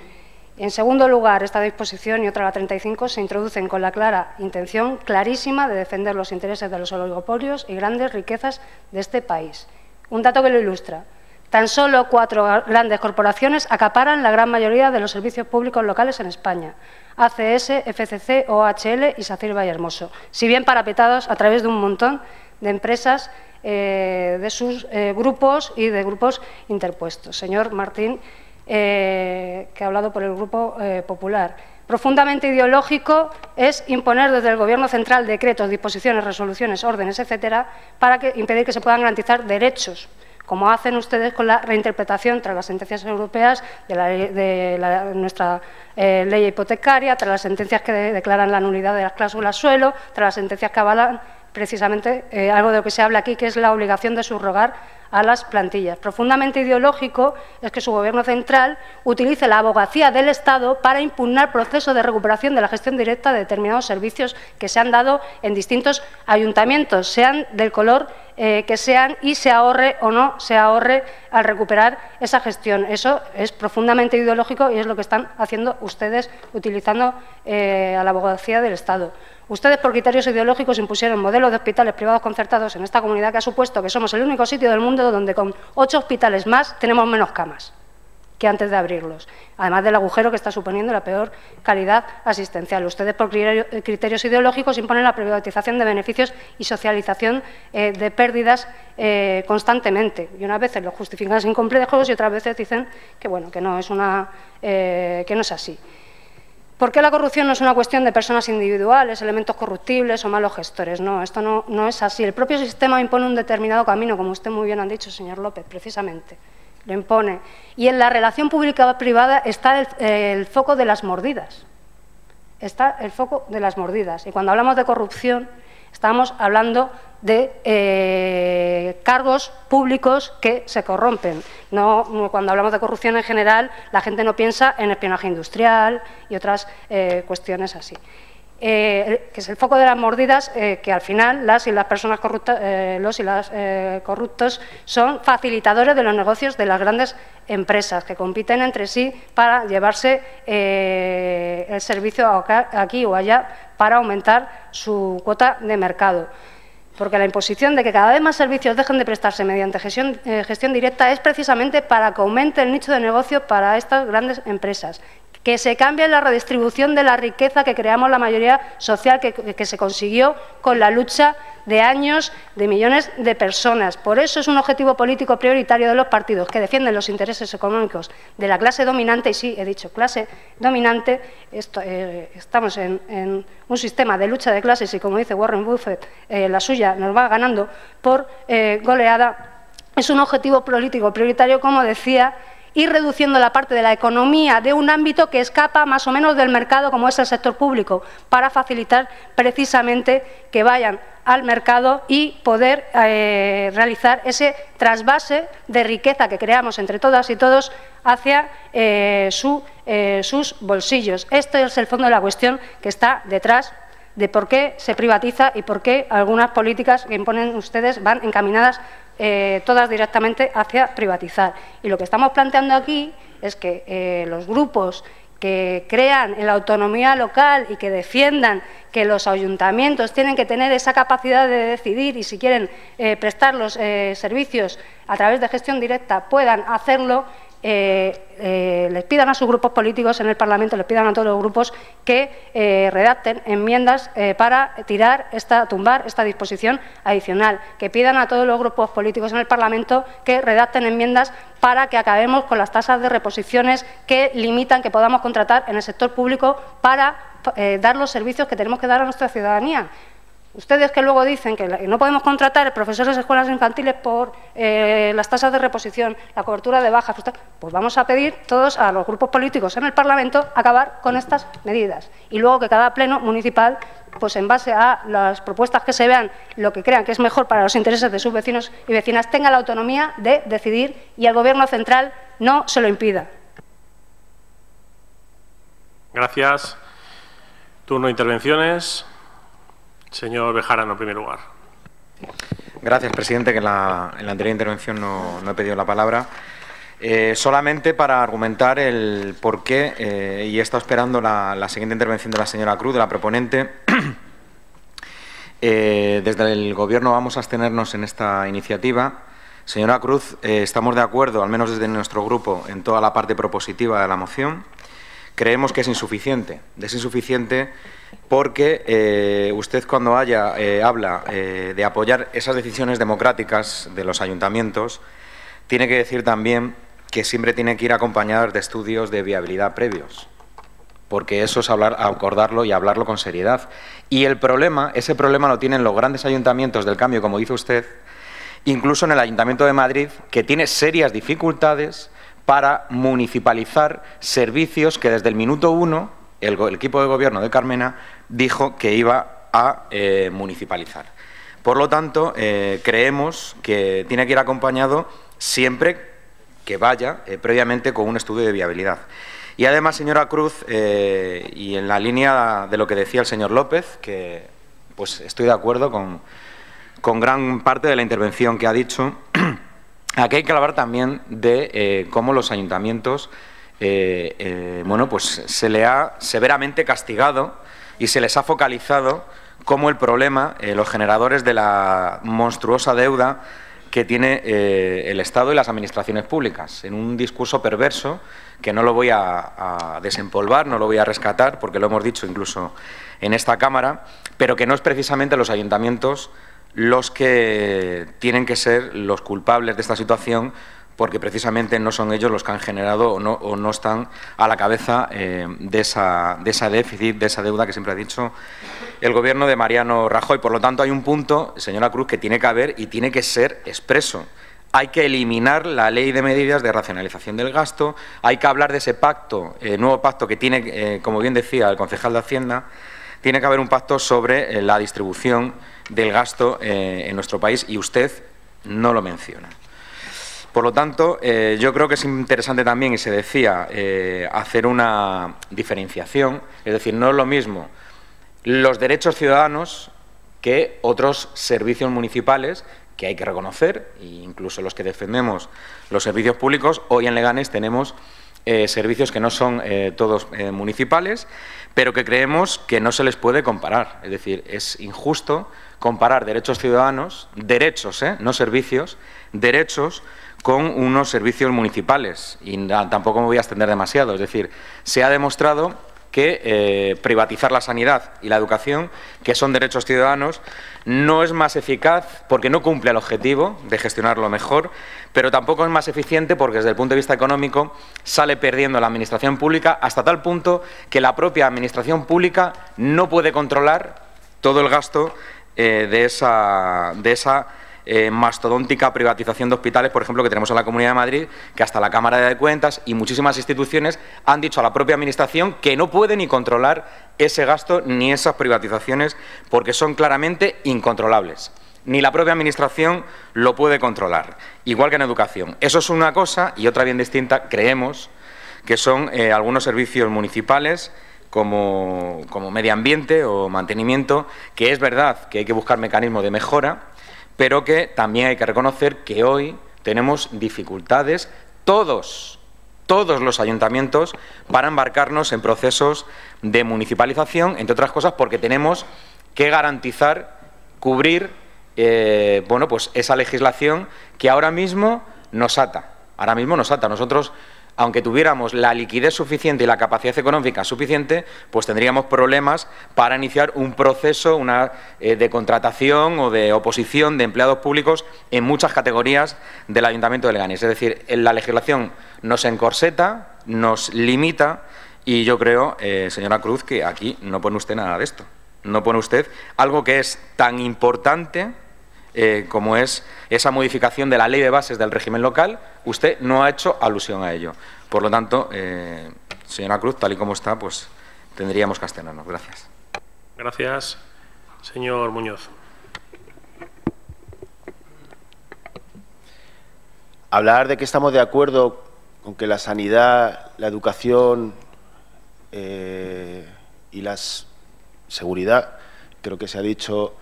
En segundo lugar, esta disposición y otra, la 35, se introducen con la clara intención clarísima de defender los intereses de los oligopolios y grandes riquezas de este país. Un dato que lo ilustra. Tan solo 4 grandes corporaciones acaparan la gran mayoría de los servicios públicos locales en España: ACS, FCC, OHL y SACIR Vallehermoso, si bien parapetados a través de un montón de empresas de sus grupos y de grupos interpuestos. Señor Martín, que ha hablado por el Grupo Popular. Profundamente ideológico es imponer desde el Gobierno central decretos, disposiciones, resoluciones, órdenes, etcétera, para impedir que se puedan garantizar derechos, como hacen ustedes con la reinterpretación tras las sentencias europeas de nuestra ley hipotecaria, tras las sentencias que declaran la nulidad de las cláusulas suelo, tras las sentencias que avalan precisamente algo de lo que se habla aquí, que es la obligación de subrogar a las plantillas. Profundamente ideológico es que su Gobierno central utilice la abogacía del Estado para impugnar procesos de recuperación de la gestión directa de determinados servicios que se han dado en distintos ayuntamientos, sean del color que sean, y se ahorre o no se ahorre al recuperar esa gestión. Eso es profundamente ideológico y es lo que están haciendo ustedes utilizando a la abogacía del Estado. Ustedes, por criterios ideológicos, impusieron modelos de hospitales privados concertados en esta comunidad, que ha supuesto que somos el único sitio del mundo donde con 8 hospitales más tenemos menos camas que antes de abrirlos, además del agujero que está suponiendo la peor calidad asistencial. Ustedes, por criterios ideológicos, imponen la privatización de beneficios y socialización de pérdidas constantemente, y unas veces lo justifican sin complejos y otras veces dicen que, bueno, que no es así. ¿Por qué la corrupción no es una cuestión de personas individuales, elementos corruptibles o malos gestores? No, esto no es así. El propio sistema impone un determinado camino, como usted muy bien ha dicho, señor López, precisamente. Lo impone. Y en la relación pública-privada está el foco de las mordidas. Está el foco de las mordidas. Y cuando hablamos de corrupción, estamos hablando de cargos públicos que se corrompen. No, cuando hablamos de corrupción en general, la gente no piensa en espionaje industrial y otras cuestiones así. Que es el foco de las mordidas, que al final las y las personas corruptas, los y las corruptos son facilitadores de los negocios de las grandes empresas que compiten entre sí para llevarse el servicio aquí o allá para aumentar su cuota de mercado. Porque la imposición de que cada vez más servicios dejen de prestarse mediante gestión directa es precisamente para que aumente el nicho de negocio para estas grandes empresas, que se cambie la redistribución de la riqueza que creamos la mayoría social que se consiguió con la lucha de años de millones de personas. Por eso es un objetivo político prioritario de los partidos que defienden los intereses económicos de la clase dominante, y sí, he dicho clase dominante. Estamos en un sistema de lucha de clases y, como dice Warren Buffett, la suya nos va ganando por goleada. Es un objetivo político prioritario, como decía, ir reduciendo la parte de la economía de un ámbito que escapa más o menos del mercado, como es el sector público, para facilitar precisamente que vayan al mercado y poder realizar ese trasvase de riqueza que creamos entre todas y todos hacia sus bolsillos. Este es el fondo de la cuestión que está detrás de por qué se privatiza y por qué algunas políticas que imponen ustedes van encaminadas todas directamente hacia privatizar. Y lo que estamos planteando aquí es que los grupos que crean en la autonomía local y que defiendan que los ayuntamientos tienen que tener esa capacidad de decidir y si quieren prestar los servicios a través de gestión directa puedan hacerlo, les pidan a sus grupos políticos en el Parlamento, les pidan a todos los grupos que redacten enmiendas para tumbar esta disposición adicional, que pidan a todos los grupos políticos en el Parlamento que redacten enmiendas para que acabemos con las tasas de reposiciones que limitan que podamos contratar en el sector público para dar los servicios que tenemos que dar a nuestra ciudadanía. Ustedes que luego dicen que no podemos contratar profesores de escuelas infantiles por las tasas de reposición, la cobertura de bajas, pues vamos a pedir todos a los grupos políticos en el Parlamento acabar con estas medidas. Y luego que cada pleno municipal, pues en base a las propuestas que se vean, lo que crean que es mejor para los intereses de sus vecinos y vecinas, tenga la autonomía de decidir y el Gobierno central no se lo impida. Gracias. Turno de intervenciones. Señor Bejarano, en primer lugar. Gracias, presidente, que en la anterior intervención no he pedido la palabra. Solamente para argumentar el porqué, y he estado esperando la siguiente intervención de la señora Cruz, de la proponente. Desde el Gobierno vamos a abstenernos en esta iniciativa. Señora Cruz, estamos de acuerdo, al menos desde nuestro grupo, en toda la parte propositiva de la moción. Creemos que es insuficiente. Es insuficiente porque usted, cuando habla de apoyar esas decisiones democráticas de los ayuntamientos, tiene que decir también que siempre tiene que ir acompañadas de estudios de viabilidad previos, porque eso es acordarlo y hablarlo con seriedad. Y ese problema lo tienen los grandes ayuntamientos del cambio, como dice usted, incluso en el Ayuntamiento de Madrid, que tiene serias dificultades para municipalizar servicios que desde el minuto 1 el equipo de gobierno de Carmena dijo que iba a municipalizar. Por lo tanto, creemos que tiene que ir acompañado siempre que vaya previamente con un estudio de viabilidad. Y además, señora Cruz, y en la línea de lo que decía el señor López, que pues estoy de acuerdo con gran parte de la intervención que ha dicho, aquí hay que hablar también de cómo los ayuntamientos, bueno, pues se le ha severamente castigado y se les ha focalizado como el problema, los generadores de la monstruosa deuda que tiene el Estado y las administraciones públicas, en un discurso perverso que no lo voy a desempolvar, no lo voy a rescatar, porque lo hemos dicho incluso en esta Cámara, pero que no es precisamente los ayuntamientos los que tienen que ser los culpables de esta situación, porque precisamente no son ellos los que han generado o no están a la cabeza de esa déficit, de esa deuda que siempre ha dicho el Gobierno de Mariano Rajoy. Por lo tanto, hay un punto, señora Cruz, que tiene que haber y tiene que ser expreso. Hay que eliminar la ley de medidas de racionalización del gasto, hay que hablar de ese pacto, nuevo pacto que tiene, como bien decía el concejal de Hacienda, tiene que haber un pacto sobre la distribución del gasto en nuestro país, y usted no lo menciona. Por lo tanto, yo creo que es interesante también, y se decía, hacer una diferenciación, es decir, no es lo mismo los derechos ciudadanos que otros servicios municipales que hay que reconocer, e incluso los que defendemos los servicios públicos. Hoy en Leganés tenemos servicios que no son todos municipales, pero que creemos que no se les puede comparar. Es decir, es injusto comparar derechos ciudadanos, derechos, no servicios, derechos con unos servicios municipales. Y tampoco me voy a extender demasiado. Es decir, se ha demostrado que privatizar la sanidad y la educación, que son derechos ciudadanos, no es más eficaz porque no cumple el objetivo de gestionarlo mejor, pero tampoco es más eficiente porque desde el punto de vista económico sale perdiendo la administración pública, hasta tal punto que la propia administración pública no puede controlar todo el gasto de esa mastodóntica privatización de hospitales, por ejemplo, que tenemos en la Comunidad de Madrid, que hasta la Cámara de Cuentas y muchísimas instituciones han dicho a la propia Administración que no puede ni controlar ese gasto ni esas privatizaciones, porque son claramente incontrolables. Ni la propia Administración lo puede controlar, igual que en educación. Eso es una cosa, y otra bien distinta, creemos, que son algunos servicios municipales como medio ambiente o mantenimiento, que es verdad que hay que buscar mecanismos de mejora, pero que también hay que reconocer que hoy tenemos dificultades todos los ayuntamientos para embarcarnos en procesos de municipalización, entre otras cosas porque tenemos que garantizar, cubrir bueno, pues esa legislación que ahora mismo nos ata. Nosotros, aunque tuviéramos la liquidez suficiente y la capacidad económica suficiente, pues tendríamos problemas para iniciar un proceso de contratación o de oposición de empleados públicos en muchas categorías del Ayuntamiento de Leganés. Es decir, la legislación nos encorseta, nos limita, y yo creo, señora Cruz, que aquí no pone usted nada de esto. No pone usted algo que es tan importante como es esa modificación de la ley de bases del régimen local. Usted no ha hecho alusión a ello. Por lo tanto, señora Cruz, tal y como está, pues tendríamos que abstenernos. Gracias. Gracias. Señor Muñoz. Hablar de que estamos de acuerdo con que la sanidad, la educación y la seguridad, creo que se ha dicho,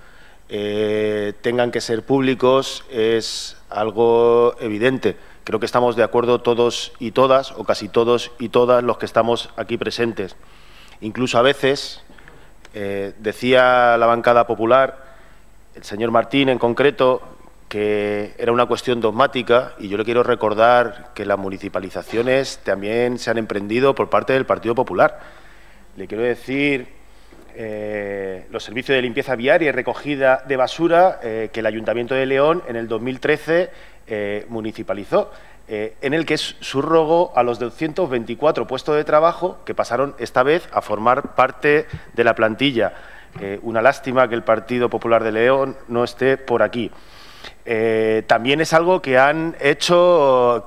tengan que ser públicos, es algo evidente. creo que estamos de acuerdo todos y todas, o casi todos y todas los que estamos aquí presentes. Incluso a veces, decía la bancada popular, el señor Martín en concreto, que era una cuestión dogmática, y yo le quiero recordar que las municipalizaciones también se han emprendido por parte del Partido Popular. Le quiero decir, los servicios de limpieza viaria y recogida de basura que el Ayuntamiento de León en el 2013 municipalizó, en el que subrogó a los 224 puestos de trabajo que pasaron esta vez a formar parte de la plantilla. Una lástima que el Partido Popular de León no esté por aquí. También es algo que ha hecho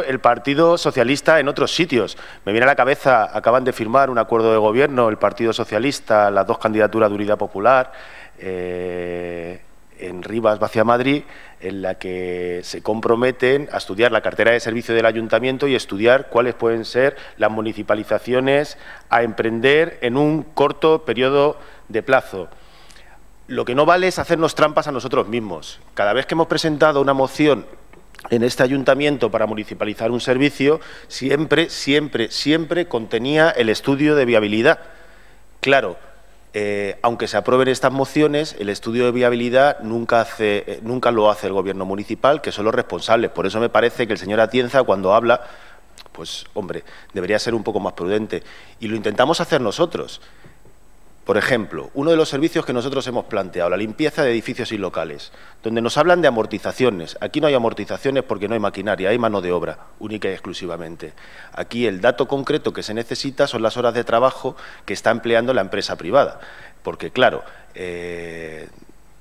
el Partido Socialista en otros sitios. Me viene a la cabeza, acaban de firmar un acuerdo de gobierno el Partido Socialista, las dos candidaturas de Unidad Popular, en Rivas-Vaciamadrid, en la que se comprometen a estudiar la cartera de servicio del Ayuntamiento y estudiar cuáles pueden ser las municipalizaciones a emprender en un corto periodo de plazo. Lo que no vale es hacernos trampas a nosotros mismos. Cada vez que hemos presentado una moción en este ayuntamiento para municipalizar un servicio, siempre contenía el estudio de viabilidad. Claro, aunque se aprueben estas mociones, el estudio de viabilidad nunca lo hace el Gobierno municipal, que son los responsables. Por eso me parece que el señor Atienza, cuando habla, pues, hombre, debería ser un poco más prudente. Y lo intentamos hacer nosotros. Por ejemplo, uno de los servicios que nosotros hemos planteado, la limpieza de edificios y locales, donde nos hablan de amortizaciones. Aquí no hay amortizaciones porque no hay maquinaria, hay mano de obra, única y exclusivamente. Aquí el dato concreto que se necesita son las horas de trabajo que está empleando la empresa privada. Porque, claro,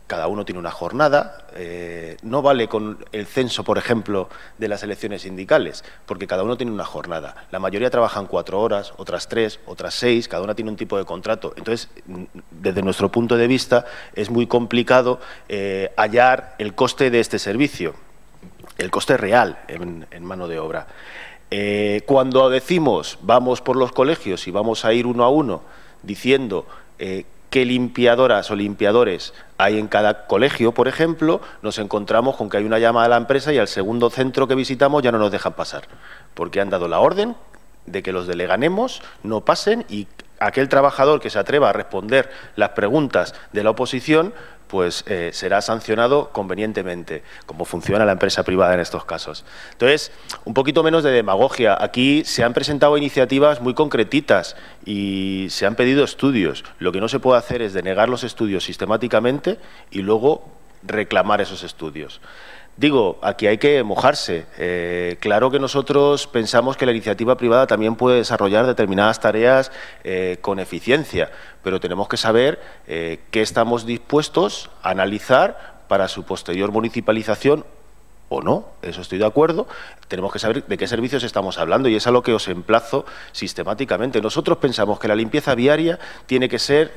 cada uno tiene una jornada, no vale con el censo, por ejemplo, de las elecciones sindicales, porque cada uno tiene una jornada. La mayoría trabajan 4 horas, otras 3, otras 6, cada una tiene un tipo de contrato. Entonces, desde nuestro punto de vista, es muy complicado hallar el coste de este servicio, el coste real en mano de obra. Cuando decimos vamos por los colegios y vamos a ir uno a uno diciendo qué limpiadoras o limpiadores hay en cada colegio, por ejemplo, nos encontramos con que hay una llamada a la empresa y al segundo centro que visitamos ya no nos dejan pasar, porque han dado la orden de que los de Leganemos no pasen y aquel trabajador que se atreva a responder las preguntas de la oposición pues será sancionado convenientemente, como funciona la empresa privada en estos casos. Entonces, un poquito menos de demagogia. Aquí se han presentado iniciativas muy concretitas y se han pedido estudios. Lo que no se puede hacer es denegar los estudios sistemáticamente y luego reclamar esos estudios. Digo, aquí hay que mojarse. Claro que nosotros pensamos que la iniciativa privada también puede desarrollar determinadas tareas con eficiencia, pero tenemos que saber qué estamos dispuestos a analizar para su posterior municipalización o no, eso estoy de acuerdo. Tenemos que saber de qué servicios estamos hablando y es a lo que os emplazo sistemáticamente. Nosotros pensamos que la limpieza viaria tiene que ser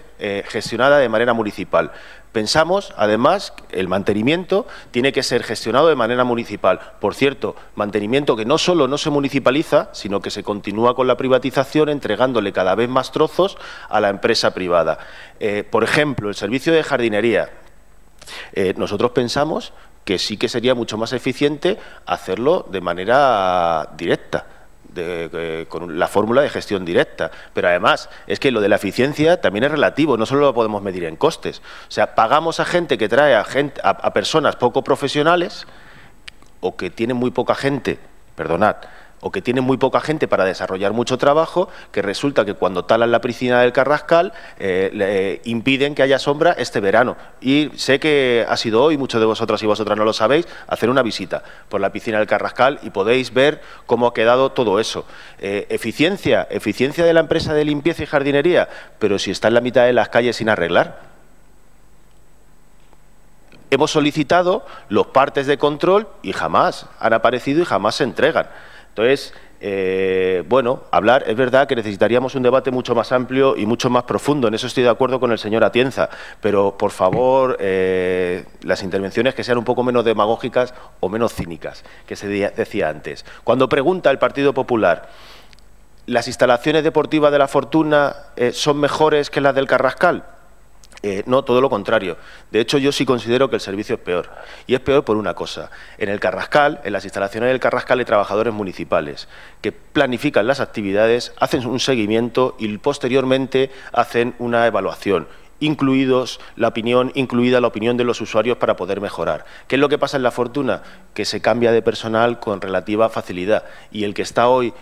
gestionada de manera municipal. Pensamos, además, que el mantenimiento tiene que ser gestionado de manera municipal. Por cierto, mantenimiento que no solo no se municipaliza, sino que se continúa con la privatización, entregándole cada vez más trozos a la empresa privada. Por ejemplo, el servicio de jardinería. Nosotros pensamos que sí que sería mucho más eficiente hacerlo de manera directa, con la fórmula de gestión directa. Pero además, es que lo de la eficiencia también es relativo, no solo lo podemos medir en costes. O sea, pagamos a gente que trae a personas poco profesionales o que tienen muy poca gente, perdonad, o que tienen muy poca gente para desarrollar mucho trabajo, que resulta que cuando talan la piscina del Carrascal le impiden que haya sombra este verano. Y sé que ha sido hoy, muchos de vosotras y vosotras no lo sabéis, hacer una visita por la piscina del Carrascal y podéis ver cómo ha quedado todo eso. Eficiencia de la empresa de limpieza y jardinería, pero si está en la mitad de las calles sin arreglar. Hemos solicitado los partes de control y jamás han aparecido y jamás se entregan. Entonces, bueno, es verdad que necesitaríamos un debate mucho más amplio y mucho más profundo. En eso estoy de acuerdo con el señor Atienza. Pero, por favor, las intervenciones que sean un poco menos demagógicas o menos cínicas, que se decía antes. Cuando pregunta el Partido Popular, ¿las instalaciones deportivas de La Fortuna son mejores que las del Carrascal? No, todo lo contrario. De hecho, yo sí considero que el servicio es peor. Y es peor por una cosa. En el Carrascal, en las instalaciones del Carrascal, hay trabajadores municipales que planifican las actividades, hacen un seguimiento y posteriormente hacen una evaluación, incluida la opinión de los usuarios para poder mejorar. ¿Qué es lo que pasa en La Fortuna? Que se cambia de personal con relativa facilidad y el que está hoy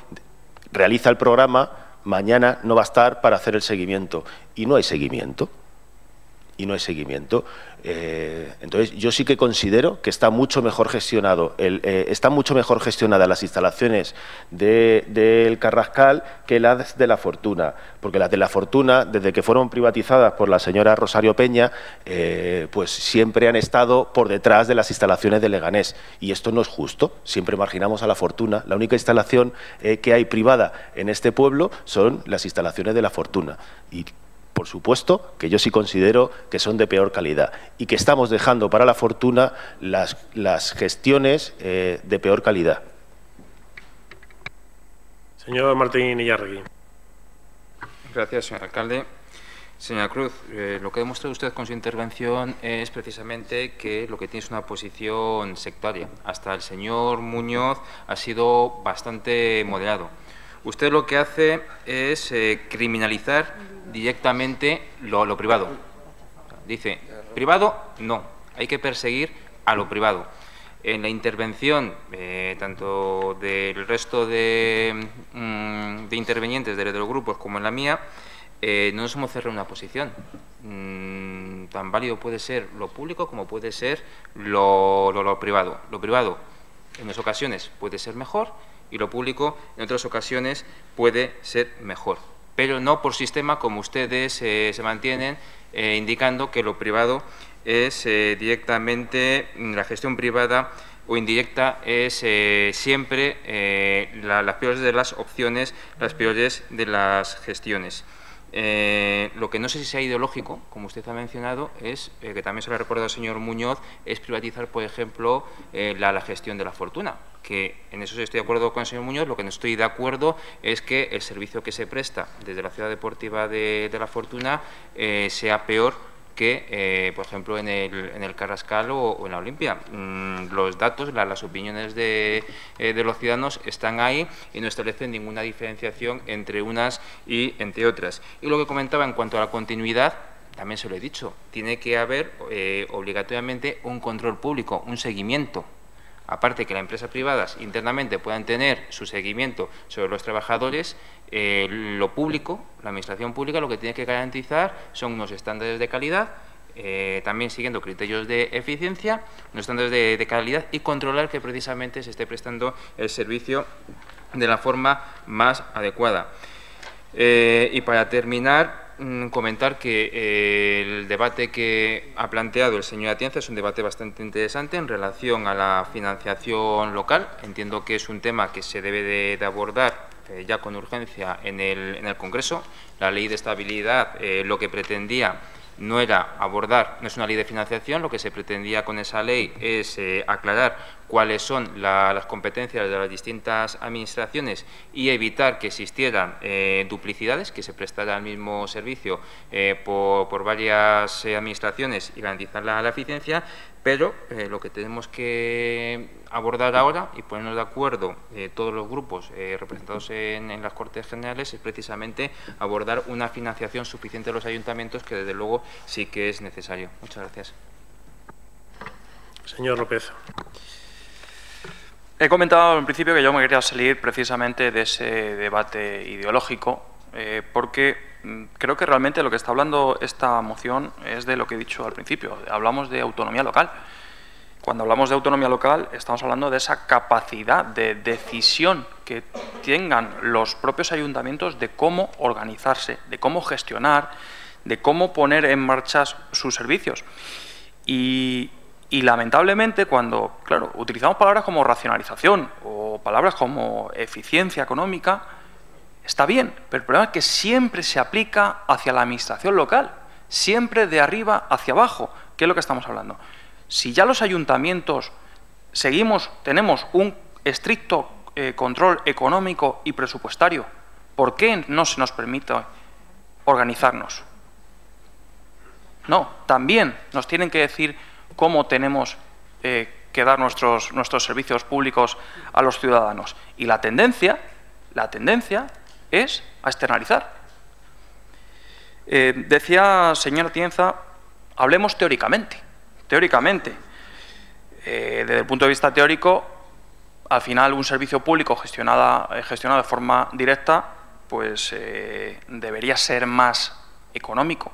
realiza el programa, mañana no va a estar para hacer el seguimiento. Y no hay seguimiento. Entonces, yo sí que considero que está mucho mejor gestionado, están mucho mejor gestionadas las instalaciones del Carrascal que las de La Fortuna, porque las de La Fortuna, desde que fueron privatizadas por la señora Rosario Peña, pues siempre han estado por detrás de las instalaciones de Leganés, y esto no es justo. Siempre marginamos a La Fortuna. La única instalación que hay privada en este pueblo son las instalaciones de La Fortuna, y por supuesto que yo sí considero que son de peor calidad y que estamos dejando para La Fortuna las gestiones de peor calidad. Señor Martín Illarregui. Gracias, señor alcalde. Señora Cruz, lo que ha demostrado usted con su intervención es precisamente que lo que tiene es una posición sectaria. Hasta el señor Muñoz ha sido bastante moderado. Usted lo que hace es criminalizar directamente lo privado. Dice, privado, no, hay que perseguir a lo privado. En la intervención, tanto del resto de intervenientes de los grupos como en la mía, no nos hemos cerrado una posición. Tan válido puede ser lo público como puede ser lo privado. Lo privado, en unas ocasiones, puede ser mejor, y lo público en otras ocasiones puede ser mejor, pero no por sistema como ustedes se mantienen indicando que lo privado es directamente, la gestión privada o indirecta es siempre las peores de las opciones, las peores de las gestiones. Lo que no sé si sea ideológico, como usted ha mencionado, es, que también se lo ha recordado el señor Muñoz, es privatizar, por ejemplo, la gestión de La Fortuna, que en eso sí estoy de acuerdo con el señor Muñoz. Lo que no estoy de acuerdo es que el servicio que se presta desde la ciudad deportiva de La Fortuna sea peor que, por ejemplo, en el Carrascal o en la Olimpia. Los datos, las opiniones de los ciudadanos están ahí y no establecen ninguna diferenciación entre unas y entre otras. Y lo que comentaba en cuanto a la continuidad, también se lo he dicho, tiene que haber obligatoriamente un control público, un seguimiento. Aparte que las empresas privadas internamente puedan tener su seguimiento sobre los trabajadores, lo público, la administración pública, lo que tiene que garantizar son unos estándares de calidad, también siguiendo criterios de eficiencia, unos estándares de calidad y controlar que precisamente se esté prestando el servicio de la forma más adecuada. Y para terminar, comentar que el debate que ha planteado el señor Atienza es un debate bastante interesante en relación a la financiación local. Entiendo que es un tema que se debe de abordar ya con urgencia en el Congreso. La Ley de Estabilidad lo que pretendía no era abordar, no es una ley de financiación, lo que se pretendía con esa ley es aclarar cuáles son las competencias de las distintas administraciones y evitar que existieran duplicidades, que se prestara el mismo servicio por varias administraciones y garantizar la eficiencia, pero lo que tenemos que abordar ahora y ponernos de acuerdo todos los grupos representados en las Cortes Generales es precisamente abordar una financiación suficiente de los ayuntamientos, que desde luego sí que es necesario. Muchas gracias. Señor López. He comentado en principio que yo me quería salir precisamente de ese debate ideológico, porque creo que realmente lo que está hablando esta moción es de lo que he dicho al principio. Hablamos de autonomía local. Cuando hablamos de autonomía local estamos hablando de esa capacidad de decisión que tengan los propios ayuntamientos de cómo organizarse, de cómo gestionar, de cómo poner en marcha sus servicios. Y lamentablemente cuando, claro, utilizamos palabras como racionalización o palabras como eficiencia económica, está bien, pero el problema es que siempre se aplica hacia la administración local, siempre de arriba hacia abajo. ¿Qué es lo que estamos hablando? Si ya los ayuntamientos tenemos un estricto control económico y presupuestario, ¿por qué no se nos permite organizarnos? No, también nos tienen que decir cómo tenemos que dar nuestros servicios públicos a los ciudadanos. Y la tendencia es a externalizar. Decía, señora Tienza, hablemos teóricamente. Desde el punto de vista teórico, al final un servicio público gestionado de forma directa, pues debería ser más económico.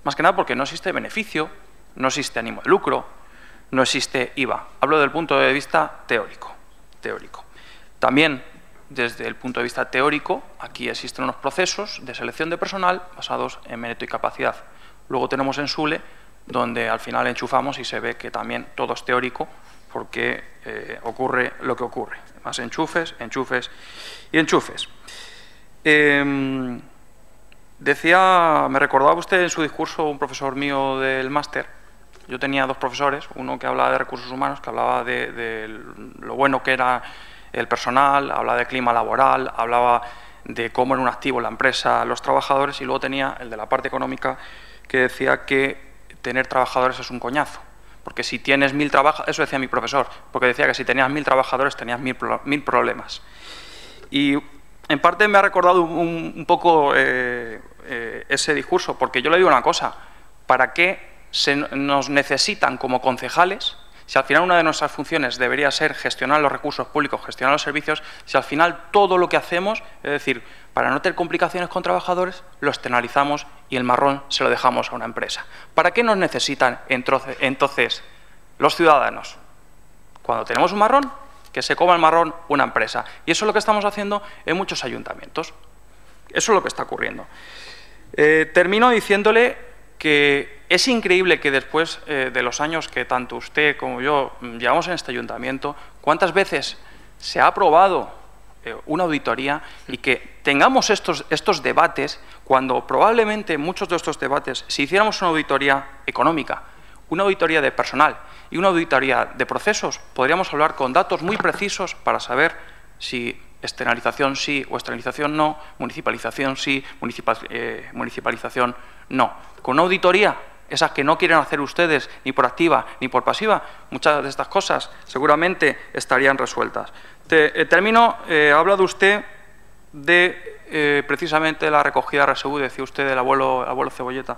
Más que nada porque no existe beneficio, no existe ánimo de lucro, no existe IVA. Hablo del punto de vista teórico. También, desde el punto de vista teórico, aquí existen unos procesos de selección de personal basados en mérito y capacidad. Luego tenemos en SULE, donde al final enchufamos y se ve que también todo es teórico, porque ocurre lo que ocurre. Más enchufes y enchufes. Me recordaba usted en su discurso un profesor mío del máster. Yo tenía dos profesores, uno que hablaba de recursos humanos, que hablaba de lo bueno que era el personal, hablaba de clima laboral, hablaba de cómo era un activo la empresa, los trabajadores, y luego tenía el de la parte económica, que decía que tener trabajadores es un coñazo. Porque si tienes 1000 trabajadores, eso decía mi profesor, porque decía que si tenías 1000 trabajadores tenías 1000 problemas. Y en parte me ha recordado un poco ese discurso, porque yo le digo una cosa: ¿para qué nos necesitan como concejales si al final una de nuestras funciones debería ser gestionar los recursos públicos, gestionar los servicios, si al final todo lo que hacemos, es decir, para no tener complicaciones con trabajadores, lo externalizamos y el marrón se lo dejamos a una empresa? ¿Para qué nos necesitan entonces los ciudadanos? Cuando tenemos un marrón, que se coma el marrón una empresa. Y eso es lo que estamos haciendo en muchos ayuntamientos. Eso es lo que está ocurriendo. Termino diciéndole que es increíble que después de los años que tanto usted como yo llevamos en este ayuntamiento, cuántas veces se ha aprobado una auditoría y que tengamos estos debates, cuando probablemente muchos de estos debates, si hiciéramos una auditoría económica, una auditoría de personal y una auditoría de procesos, podríamos hablar con datos muy precisos para saber si externalización sí o externalización no, municipalización sí, municipalización no. Con una auditoría, esas que no quieren hacer ustedes ni por activa ni por pasiva, muchas de estas cosas seguramente estarían resueltas. Termino, ha hablado usted de precisamente la recogida de RSU, decía usted del abuelo Cebolleta.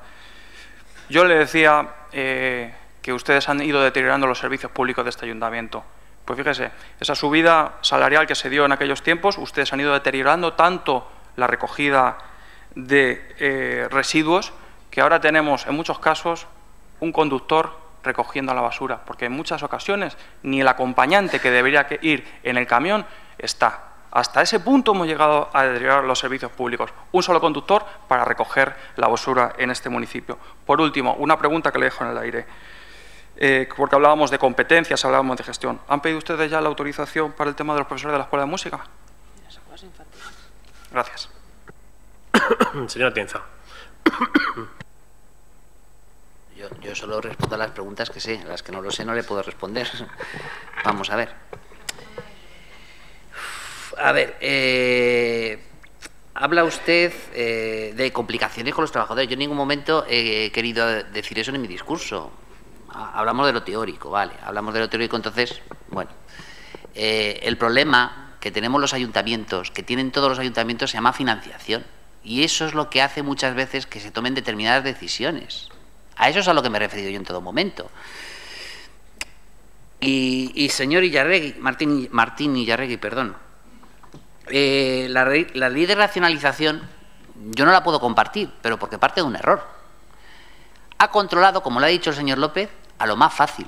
Yo le decía que ustedes han ido deteriorando los servicios públicos de este ayuntamiento. Pues fíjese, esa subida salarial que se dio en aquellos tiempos, ustedes han ido deteriorando tanto la recogida de residuos, que ahora tenemos en muchos casos un conductor recogiendo la basura, porque en muchas ocasiones ni el acompañante que debería ir en el camión está. Hasta ese punto hemos llegado a deteriorar los servicios públicos. Un solo conductor para recoger la basura en este municipio. Por último, una pregunta que le dejo en el aire. Porque hablábamos de competencias, hablábamos de gestión. ¿Han pedido ustedes ya la autorización para el tema de los profesores de la Escuela de Música? Gracias. Señora Tienza. Yo solo respondo a las preguntas que sé, a las que no lo sé no le puedo responder. Vamos a ver. Habla usted de complicaciones con los trabajadores. Yo en ningún momento he querido decir eso en mi discurso. Hablamos de lo teórico, vale. Hablamos de lo teórico, entonces, bueno. El problema que tenemos los ayuntamientos, que tienen todos los ayuntamientos, se llama financiación. Y eso es lo que hace muchas veces que se tomen determinadas decisiones. A eso es a lo que me he referido yo en todo momento. Y señor Illarregui, Martín Illarregui, perdón. La ley de racionalización yo no la puedo compartir, pero porque parte de un error. Ha controlado, como lo ha dicho el señor López, a lo más fácil.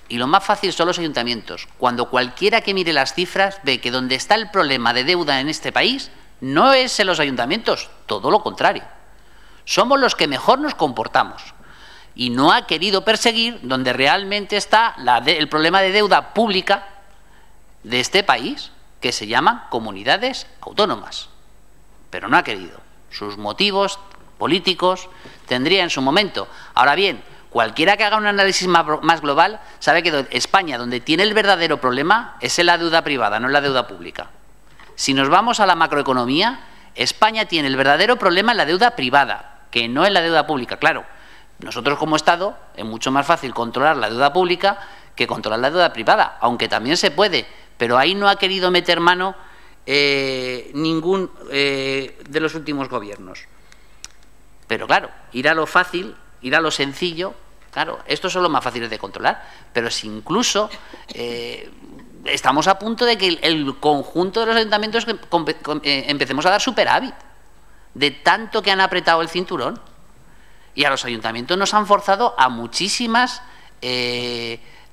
Y lo más fácil son los ayuntamientos. Cuando cualquiera que mire las cifras ve que donde está el problema de deuda en este país no es en los ayuntamientos, todo lo contrario. Somos los que mejor nos comportamos. Y no ha querido perseguir donde realmente está el problema de deuda pública de este país, que se llaman comunidades autónomas. Pero no ha querido. Sus motivos políticos tendría en su momento. Ahora bien, cualquiera que haga un análisis más global sabe que España, donde tiene el verdadero problema, es en la deuda privada, no en la deuda pública. Si nos vamos a la macroeconomía, España tiene el verdadero problema en la deuda privada, que no en la deuda pública, claro. Nosotros, como Estado, es mucho más fácil controlar la deuda pública que controlar la deuda privada, aunque también se puede, pero ahí no ha querido meter mano ningún de los últimos gobiernos. Pero claro, ir a lo fácil, ir a lo sencillo, claro, estos son los más fáciles de controlar, pero si incluso estamos a punto de que el conjunto de los ayuntamientos empecemos a dar superávit, de tanto que han apretado el cinturón. Y a los ayuntamientos nos han forzado a muchísimas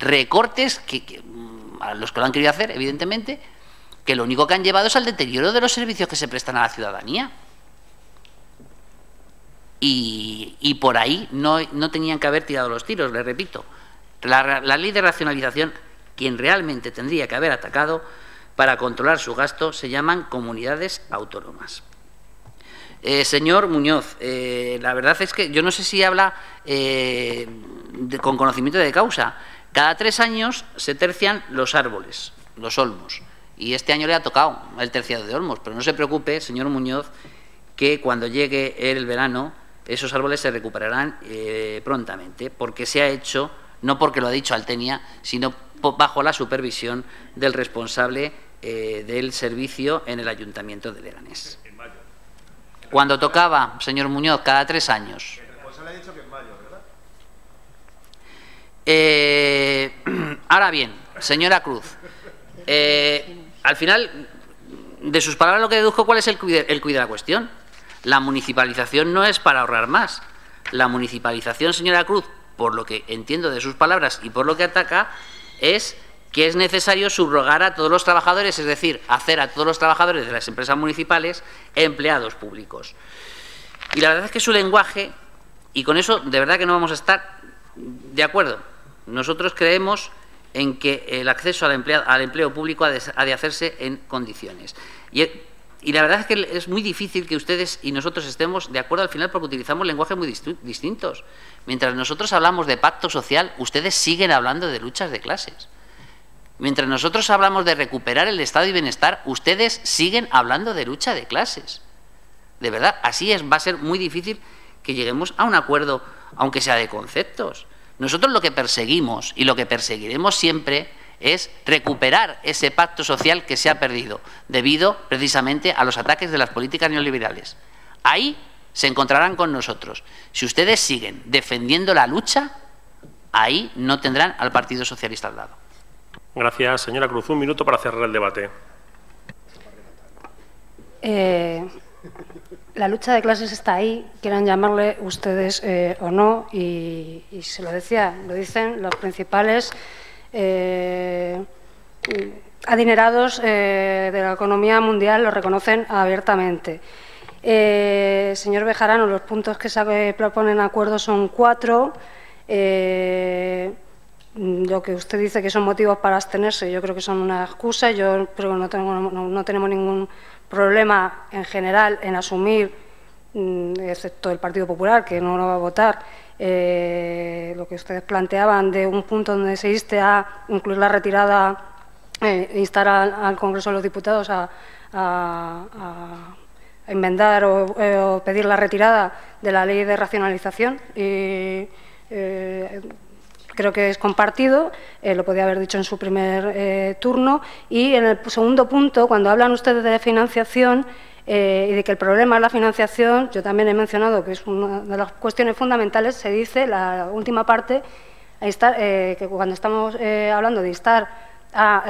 recortes, a los que lo han querido hacer, evidentemente, que lo único que han llevado es al deterioro de los servicios que se prestan a la ciudadanía. Y por ahí no tenían que haber tirado los tiros, les repito. La ley de racionalización, quien realmente tendría que haber atacado para controlar su gasto, se llaman comunidades autónomas. Señor Muñoz, la verdad es que yo no sé si habla con conocimiento de causa. Cada 3 años se tercian los árboles, los olmos, y este año le ha tocado el terciado de olmos, pero no se preocupe, señor Muñoz, que cuando llegue el verano esos árboles se recuperarán prontamente, porque se ha hecho, no porque lo ha dicho Altenia, sino bajo la supervisión del responsable del servicio en el Ayuntamiento de Leganés. Cuando tocaba, señor Muñoz, cada 3 años. El responsable ha dicho que en mayo, ¿verdad? Ahora bien, señora Cruz, al final de sus palabras lo que deduzco, ¿cuál es el quid de la cuestión? La municipalización no es para ahorrar más. La municipalización, señora Cruz, por lo que entiendo de sus palabras y por lo que ataca, es que es necesario subrogar a todos los trabajadores, es decir, hacer a todos los trabajadores de las empresas municipales empleados públicos. Y la verdad es que su lenguaje, y con eso de verdad que no vamos a estar de acuerdo. Nosotros creemos en que el acceso al empleo público ha de hacerse en condiciones. Y la verdad es que es muy difícil que ustedes y nosotros estemos de acuerdo al final, porque utilizamos lenguajes muy distintos. Mientras nosotros hablamos de pacto social, ustedes siguen hablando de luchas de clases. Mientras nosotros hablamos de recuperar el estado de bienestar, ustedes siguen hablando de lucha de clases. De verdad, así va a ser muy difícil que lleguemos a un acuerdo, aunque sea de conceptos. Nosotros lo que perseguimos y lo que perseguiremos siempre es recuperar ese pacto social que se ha perdido debido precisamente a los ataques de las políticas neoliberales. Ahí se encontrarán con nosotros. Si ustedes siguen defendiendo la lucha, ahí no tendrán al Partido Socialista al lado. Gracias, señora Cruz. 1 minuto para cerrar el debate. La lucha de clases está ahí, quieran llamarle ustedes o no, y se lo decía, lo dicen los principales adinerados de la economía mundial, lo reconocen abiertamente. Señor Bejarano, los puntos que se proponen acuerdo son 4. Lo que usted dice que son motivos para abstenerse, yo creo que son una excusa. Yo creo que no tenemos ningún problema en general en asumir, excepto el Partido Popular, que no lo va a votar, lo que ustedes planteaban de un punto donde se inste a incluir la retirada, instar al Congreso de los Diputados a enmendar o pedir la retirada de la ley de racionalización. Creo que es compartido, lo podía haber dicho en su primer turno. Y en el segundo punto, cuando hablan ustedes de financiación y de que el problema es la financiación, yo también he mencionado que es una de las cuestiones fundamentales. Se dice, la última parte, que cuando estamos hablando de instar a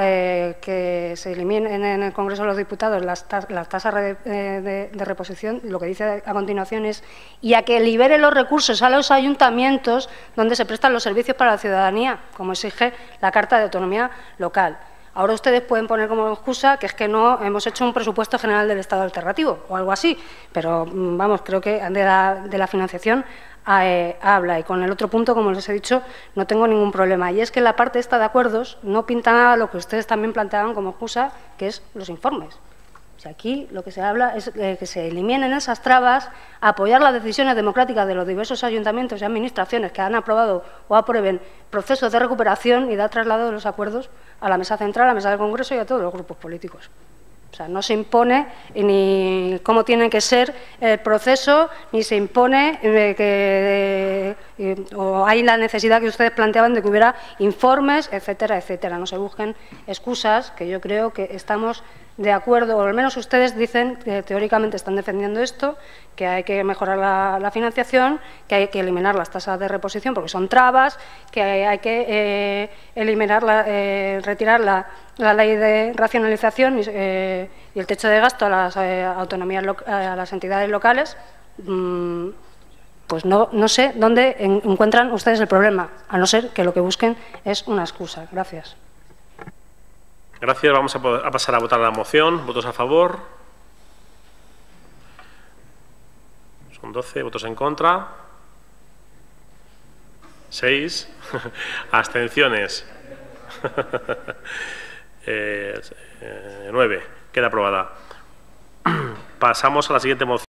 que se eliminen en el Congreso de los Diputados las tasas de reposición, lo que dice a continuación es y a que libere los recursos a los ayuntamientos donde se prestan los servicios para la ciudadanía, como exige la Carta de Autonomía Local. Ahora ustedes pueden poner como excusa que es que no hemos hecho un presupuesto general del Estado alternativo o algo así, pero vamos, creo que de la financiación habla. Y con el otro punto, como les he dicho, no tengo ningún problema. Y es que la parte esta de acuerdos no pinta nada lo que ustedes también planteaban como excusa, que es los informes. O sea, aquí lo que se habla es que se eliminen esas trabas, apoyar las decisiones democráticas de los diversos ayuntamientos y administraciones que han aprobado o aprueben procesos de recuperación y dar traslado de los acuerdos a la mesa central, a la mesa del Congreso y a todos los grupos políticos. O sea, no se impone ni cómo tiene que ser el proceso, ni se impone o hay la necesidad que ustedes planteaban de que hubiera informes, etcétera, etcétera. No se busquen excusas, que yo creo que estamos de acuerdo, o al menos ustedes dicen que teóricamente están defendiendo esto, que hay que mejorar la financiación, que hay que eliminar las tasas de reposición porque son trabas, que hay que eliminar, retirar la ley de racionalización y el techo de gasto a las autonomías, a las entidades locales. Pues no sé dónde encuentran ustedes el problema, a no ser que lo que busquen es una excusa. Gracias. Gracias. Vamos a pasar a votar la moción. ¿Votos a favor? Son 12. ¿Votos en contra? 6. Abstenciones. 9. Queda aprobada. Pasamos a la siguiente moción.